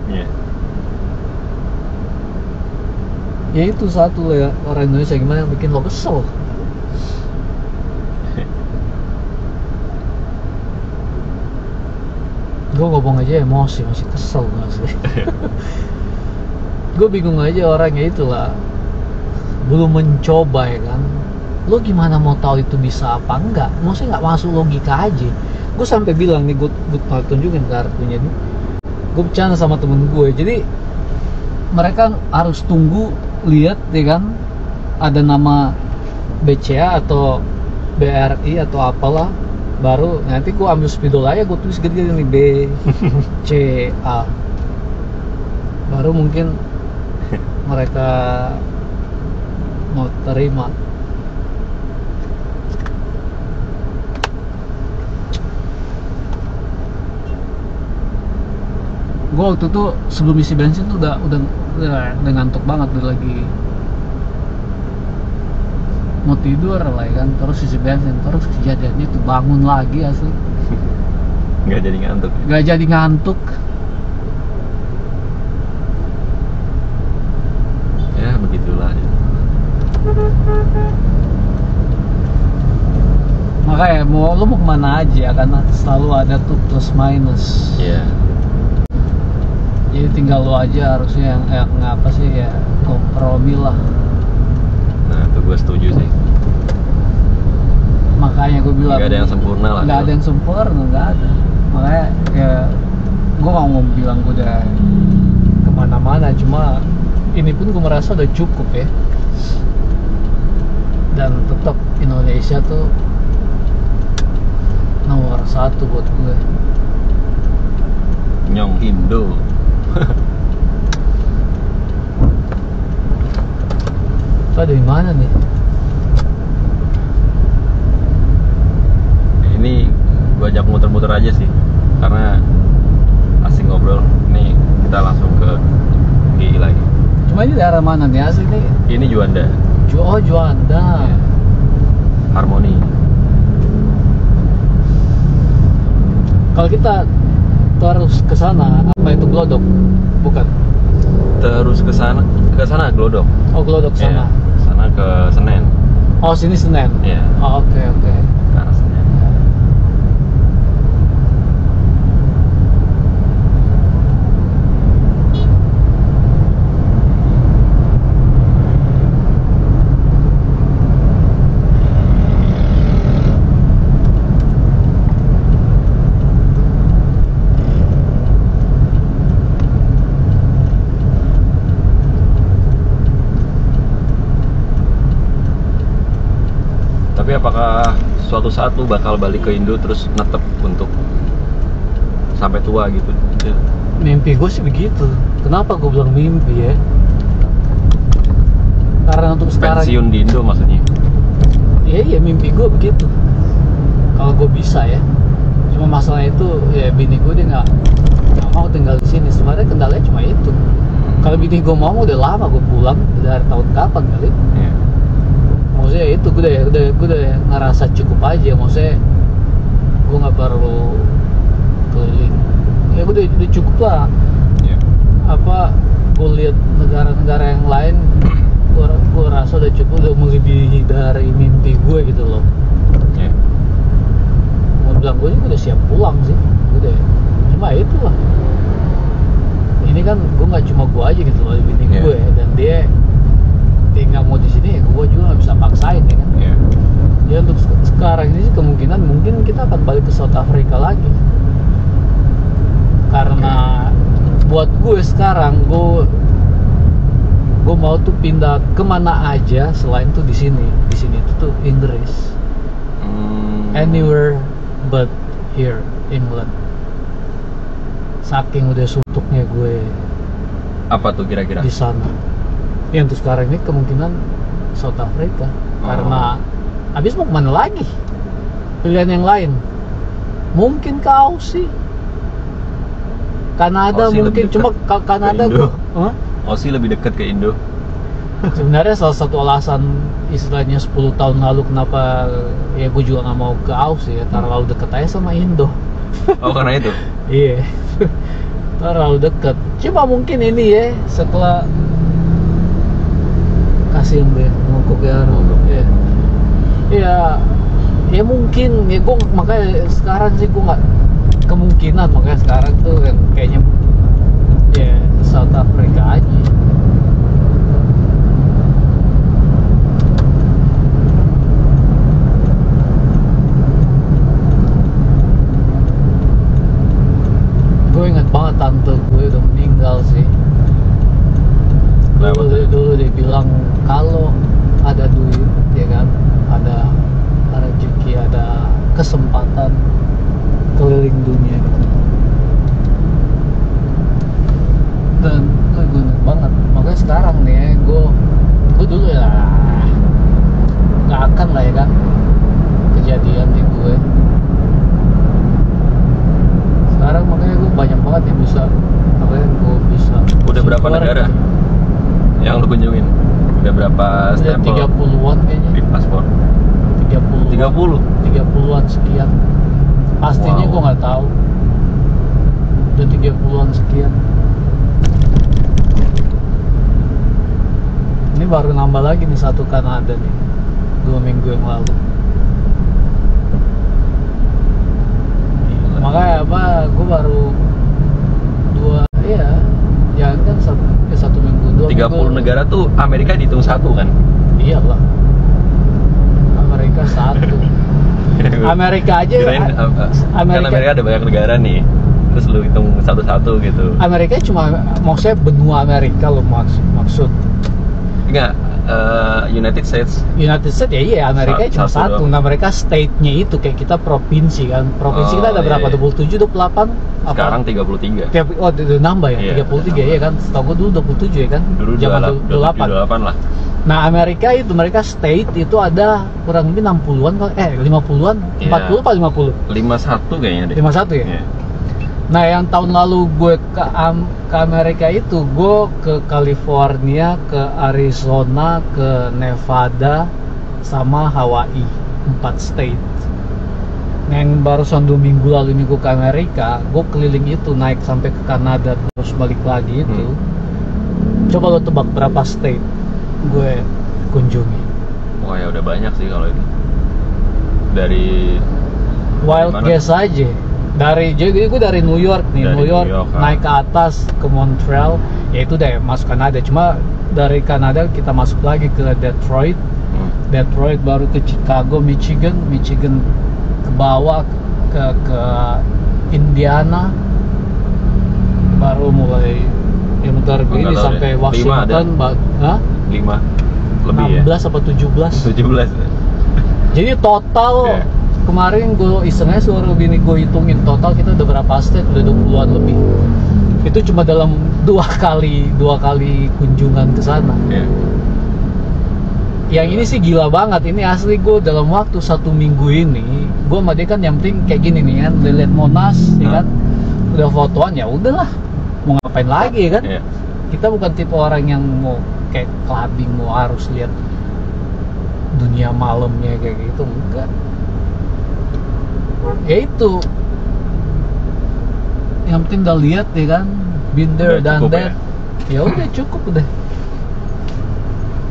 S1: Ya itu satu ya, orang Indonesia gimana yang bikin lo kesel. Gue ngomong aja emosi, masih kesel masih. Gue bingung aja orangnya, itulah belum mencoba ya kan. Lo gimana mau tahu itu bisa apa enggak? Maksudnya nggak masuk logika aja. Gue sampai bilang nih, gue tunjukin kartunya nih. Gue bercanda sama temen gue, jadi mereka harus tunggu lihat ya kan, ada nama BCA atau BRI atau apalah, baru nanti gue ambil spidol aja, gue tulis gede-gede nih BCA, baru mungkin mereka mau terima. Gue waktu itu sebelum isi bensin tuh udah ngantuk banget, udah lagi mau tidur lah ya kan, terus isi bensin, terus kejadiannya tuh bangun lagi asli.
S2: Nggak jadi ngantuk.
S1: Nggak jadi ngantuk.
S2: Ya begitulah.
S1: Makanya lo mau kemana aja karena selalu ada tuh plus minus.
S2: Iya.
S1: Jadi tinggal lo aja harusnya yang apa sih ya, kompromi lah.
S2: Nah itu gue setuju sih.
S1: Makanya gue bilang
S2: nggak ada yang sempurna lah.
S1: Nggak ada yang sempurna, nggak ada. Makanya ya gue nggak mau bilang gue udah kemana-mana, cuma ini pun gue merasa udah cukup ya. Dan tetap Indonesia tuh nomor 1 buat gue.
S2: Nyong Indo.
S1: Itu ada di mana nih?
S2: Ini gue ajak muter-muter aja sih, karena asik ngobrol. Nih kita langsung ke GI lagi.
S1: Cuma ini daerah mana nih asli nih?
S2: Ini Juanda.
S1: Juanda.
S2: Ya.
S5: harmoni.
S1: Kalau kita terus ke sana, apa itu Glodok? Bukan.
S5: Terus ke sana Glodok.
S1: Oh, Glodok sana.
S5: Iya, sana ke Senen.
S1: Oh, sini Senen.
S5: Iya.
S1: Oh, oke.
S5: Ke arah Senen. Tapi apakah suatu saat lu bakal balik ke Indo terus netep untuk sampai tua gitu?
S1: Mimpi gue sih begitu. Kenapa gue bilang mimpi ya? Karena untuk sekarang
S5: Pensiun di Indo maksudnya?
S1: iya mimpi gue begitu. Kalau gue bisa ya. Cuma masalah itu ya bini gue dia nggak mau tinggal di sini. Sebenarnya kendalanya cuma itu. Kalau bini gue mau udah lama gue pulang dari tahun kapan kali.
S5: Iya.
S1: Maksudnya itu gue udah ngerasa cukup aja. Maksudnya gue nggak perlu keliling. Ya gue udah cukup lah.
S5: Iya.
S1: Apa gue lihat negara-negara yang lain, gue rasa udah cukup, udah melebihi dari mimpi gue gitu loh.
S5: Iya.
S1: Mau bilang gue juga udah siap pulang sih, udah. Cuma itulah. Ini kan gue nggak cuma gue aja gitu loh, bini
S5: Iya.
S1: gue dan dia nggak mau di sini, ya gue juga nggak bisa paksain ya kan.
S5: Iya.
S1: Ya untuk sekarang ini sih kemungkinan mungkin kita akan balik ke South Africa lagi. Karena buat gue sekarang gue mau tuh pindah kemana aja selain tuh di sini tuh Inggris. Anywhere but here, England. Saking udah suntuknya gue
S5: Apa tuh kira-kira?
S1: di sana. Ya untuk sekarang ini kemungkinan South Africa. Karena habis mau kemana lagi? Pilihan yang lain mungkin ke Aussie, Kanada
S5: Aussie
S1: mungkin.
S5: lebih
S1: Cuma
S5: dekat
S1: Kanada
S5: ke Indo.
S1: gue
S5: Aussie lebih dekat ke Indo.
S1: sebenarnya salah satu alasan istilahnya 10 tahun lalu kenapa ya gue juga nggak mau ke Aussie ya, terlalu deket aja sama Indo.
S5: Oh, karena itu?
S1: Iya. Terlalu deket. Cuma mungkin ini ya setelah kasihan deh ngokok ya. Ya mungkin ya gue makanya sekarang sih gue nggak kemungkinan, makanya sekarang tuh kan kayaknya ya South Africa aja. Gue ingat banget tante gue udah meninggal sih. Dulu dia bilang kalau ada duit ya kan, ada rezeki, ada kesempatan keliling dunia gitu. Dan gue ingat banget, makanya sekarang nih ya, gue dulu ya nggak akan lah ya kan kejadian di gue. Sekarang makanya gue banyak banget yang bisa, apa ya, gue bisa.
S5: Udah berapa negara yang lu kunjungin? Udah berapa stempel
S1: 30-an kayaknya.
S5: di paspor?
S1: 30 30-an sekian. Pastinya
S5: Wow.
S1: gue nggak tahu. Udah 30-an sekian. Ini baru nambah lagi nih satu Kanada nih 2 minggu yang lalu. Makanya apa, gue baru 2 ya, jangan kan satu minggu 2
S5: 30
S1: minggu.
S5: negara tuh Amerika dihitung satu kan?
S1: Iyalah, Amerika satu. Amerika aja.
S5: Kirain, kan
S1: Amerika
S5: Amerika ada banyak negara nih, terus lu hitung satu-satu gitu.
S1: Amerika cuma maksudnya benua Amerika lo maksud.
S5: Enggak, United States.
S1: United States ya iya, Amerika cuma
S5: Satu
S1: satu. Nah mereka state-nya itu kayak kita provinsi kan. Provinsi kita ada berapa?
S5: Iya.
S1: 27, 28? Apa?
S5: Sekarang 33.
S1: Oh udah nambah ya?
S5: Iya,
S1: 33
S5: udah
S1: ya kan? Setahu gue dulu 27 ya kan?
S5: Dulu
S1: Zaman
S5: 28 lah.
S1: Nah Amerika itu, mereka state itu ada kurang lebih 60-an, 50-an,
S5: Iya.
S1: 40 apa 50?
S5: 51 kayaknya deh.
S1: 51 ya?
S5: Iya.
S1: Nah yang tahun lalu gue ke Amerika itu, gue ke California, ke Arizona, ke Nevada, sama Hawaii. 4 state. Yang barusan 2 minggu lalu ini gue ke Amerika, gue keliling itu, naik sampai ke Kanada terus balik lagi itu. Coba lo tebak berapa state gue kunjungi?
S5: Wah ya udah banyak sih kalau itu. Dari
S1: wild
S5: mana?
S1: guess aja. Jadi gue dari New York nih,
S5: Dari
S1: New York naik ke atas ke Montreal, ya itu deh masuk Kanada. Cuma dari Kanada kita masuk lagi ke Detroit, Detroit baru ke Chicago, Michigan ke bawah ke Indiana, baru mulai ya muter ini sampai
S5: ya.
S1: Washington.
S5: 5 lebih
S1: 16 apa 17?
S5: 17 ya.
S1: Jadi total kemarin gue isengnya suruh bini gue hitungin total kita udah berapa state, udah 20-an lebih. Itu cuma dalam dua kali kunjungan ke sana. Yang ini sih gila banget, ini asli gue dalam waktu 1 minggu ini gue sama dia kan yang penting kayak gini nih kan, lihat Monas ya kan, udah fotoan ya udahlah, mau ngapain lagi ya kan. Kita bukan tipe orang yang mau kayak clubbing, mau harus lihat dunia malamnya kayak gitu, enggak. Ya itu yang penting udah lihat ya kan, been there done that, ya udah cukup udah.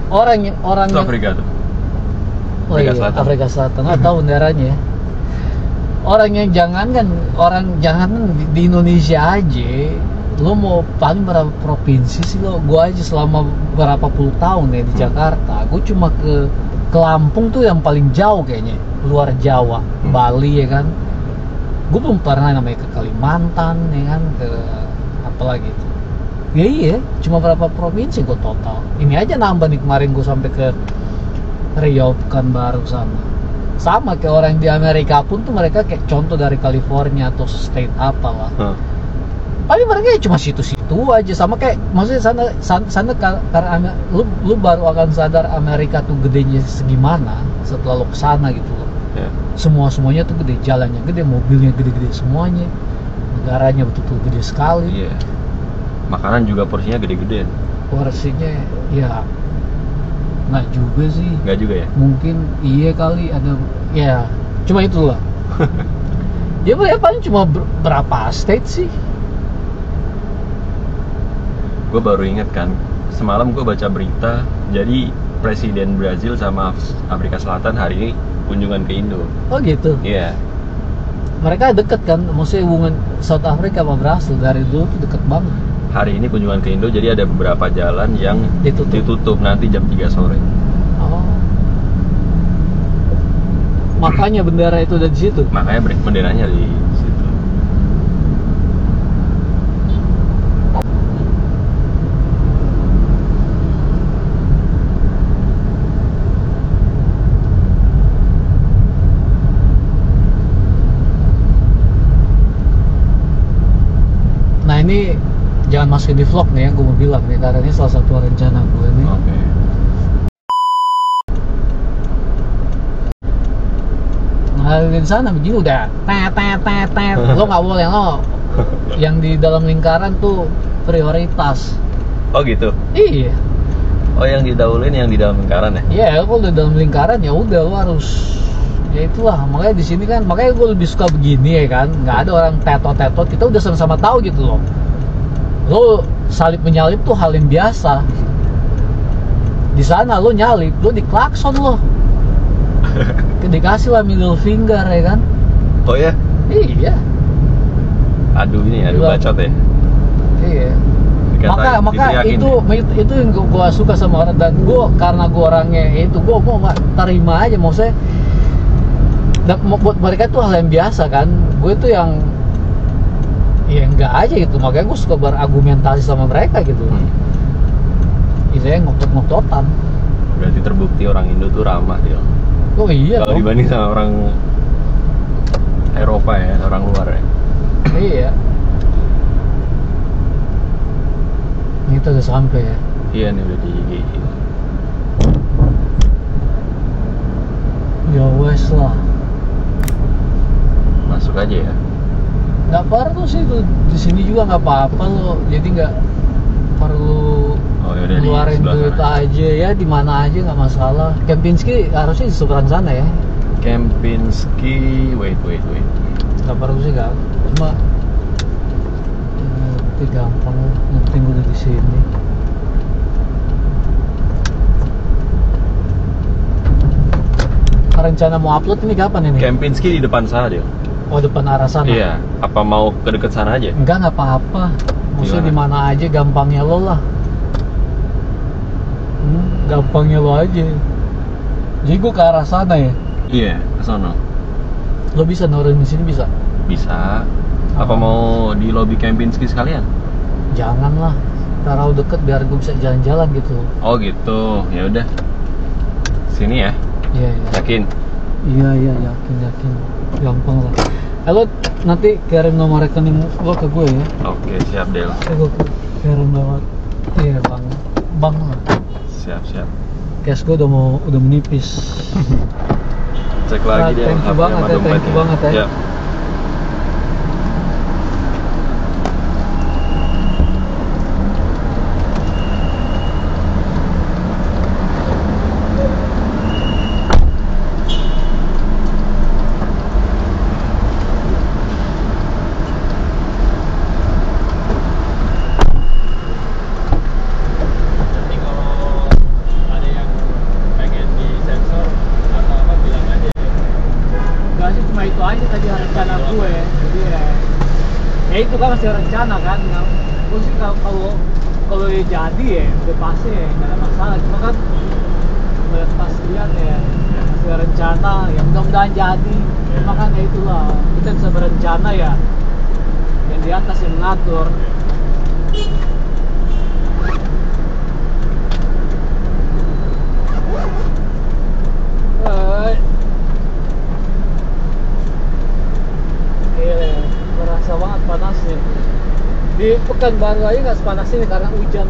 S1: Orang
S5: Afrika tuh.
S1: Oh iya, Afrika Selatan. Nggak tahu negaranya. Orang jangan di Indonesia aja, lo mau paling berapa provinsi sih lo? Gua aja selama berapa puluh tahun ya di Jakarta, gue cuma ke Lampung tuh yang paling jauh kayaknya, luar Jawa, Bali ya kan. Gue belum pernah namanya ke Kalimantan ya kan, ke apa lagi tuh. Ya iya, cuma berapa provinsi gue total. Ini aja nambah nih, kemarin gue sampai ke Riau, Pekanbaru sana. Sama kayak orang di Amerika pun tuh mereka kayak contoh dari California atau state apa lah. Paling mereka ya cuma situ-situ aja, sama kayak maksudnya sana karena lu baru akan sadar Amerika tuh gedenya segimana setelah lu kesana gitu loh. Semuanya tuh gede, jalannya gede, mobilnya gede-gede semuanya, negaranya betul-betul gede sekali.
S5: Makanan juga porsinya gede-gede.
S1: Porsinya ya nggak juga sih.
S5: Nggak juga ya?
S1: Mungkin iya kali ada ya. Cuma itulah. Ya paling cuma berapa state sih?
S5: Gue baru inget kan, semalam gue baca berita, jadi Presiden Brazil sama Afrika Selatan hari ini kunjungan ke Indo.
S1: Oh gitu?
S5: Iya.
S1: Mereka deket kan, maksudnya hubungan South Africa sama Brazil dari dulu tuh deket banget.
S5: Hari ini kunjungan ke Indo, jadi ada beberapa jalan yang ditutup nanti jam 3 sore.
S1: Oh. Makanya bendera itu ada di situ.
S5: Makanya benderanya di situ.
S1: Nah ini jangan masukin di vlog nih ya, gue mau bilang nih, karena ini salah satu rencana gue nih. Nah di sana begini udah tet. Lo nggak boleh lo yang di dalam lingkaran tuh prioritas.
S5: Oh gitu?
S1: Iya.
S5: Oh yang didahuluin yang di dalam lingkaran ya?
S1: Iya, kalau di dalam lingkaran ya udah lo harus, ya itulah. Makanya di sini kan, makanya gue lebih suka begini ya kan, nggak ada orang tetot, kita udah sama-sama tahu gitu loh. Lo salip menyalip tuh hal yang biasa. Di sana lo nyalip, lo diklakson lo. Dikasih lah middle finger ya kan.
S5: Oh ya?
S1: Iya.
S5: Adu bacot ya?
S1: Iya. Maka itu yang gue suka sama orang, dan gue karena gue orangnya itu gue mau terima aja, maksudnya buat mereka tuh hal yang biasa kan. Gue tuh yang ya enggak aja gitu, makanya gue suka berargumentasi sama mereka gitu. Ini ngotot-ngototan.
S5: Berarti terbukti orang Indo tuh ramah dia.
S1: Oh iya.
S5: Kalau dibanding sama orang Eropa ya, orang luar ya.
S1: Iya. Ini tuh udah sampai ya.
S5: Iya nih udah di GI.
S1: Ya wes lah.
S5: Masuk aja ya.
S1: Nggak perlu sih tuh, di sini juga nggak apa-apa lo, jadi nggak perlu ngeluarin duit aja ya, di mana aja nggak masalah. Kempinski harusnya di seberang sana ya.
S5: Kempinski, wait.
S1: Gak perlu sih gak, cuma nanti gampang, nanti gue udah di sini. Rencana mau upload ini kapan ini?
S5: Kempinski di depan sana dia.
S1: Oh, depan arah sana?
S5: Iya, apa mau ke deket sana aja?
S1: Enggak apa-apa. Maksudnya di mana aja, gampangnya lo lah. Gampangnya lo aja. Jadi gue ke arah sana ya?
S5: Iya, ke sana.
S1: Lo bisa nurunin di sini bisa?
S5: Bisa. Apa mau di lobby Kempinski sekalian?
S1: Jangan lah. Taruh deket biar gue bisa jalan-jalan gitu.
S5: Oh gitu, ya udah. Sini ya.
S1: Iya.
S5: Yakin?
S1: Iya, yakin. Gampang lah. Lo nanti kirim nomor rekening lo ke gue ya.
S5: Oke, siap Del.
S1: Gue kirim lewat. Iya, bang lah.
S5: Siap.
S1: Cash gue udah menipis.
S5: Cek lagi Del.
S1: Thank you banget ya.
S5: Ya.
S1: Itu aja tadi rencana gue, jadi ya itu kan masih rencana kan. Gue sih kalau ya jadi ya udah pasti ya nggak ada masalah, cuma kan melihat pastian ya masih rencana, ya mudah-mudahan jadi. Cuma kan ya itulah, kita bisa berencana ya, yang di atas yang mengatur. Merasa banget panasnya. Di Pekanbaru aja nggak sepanas ini karena hujan.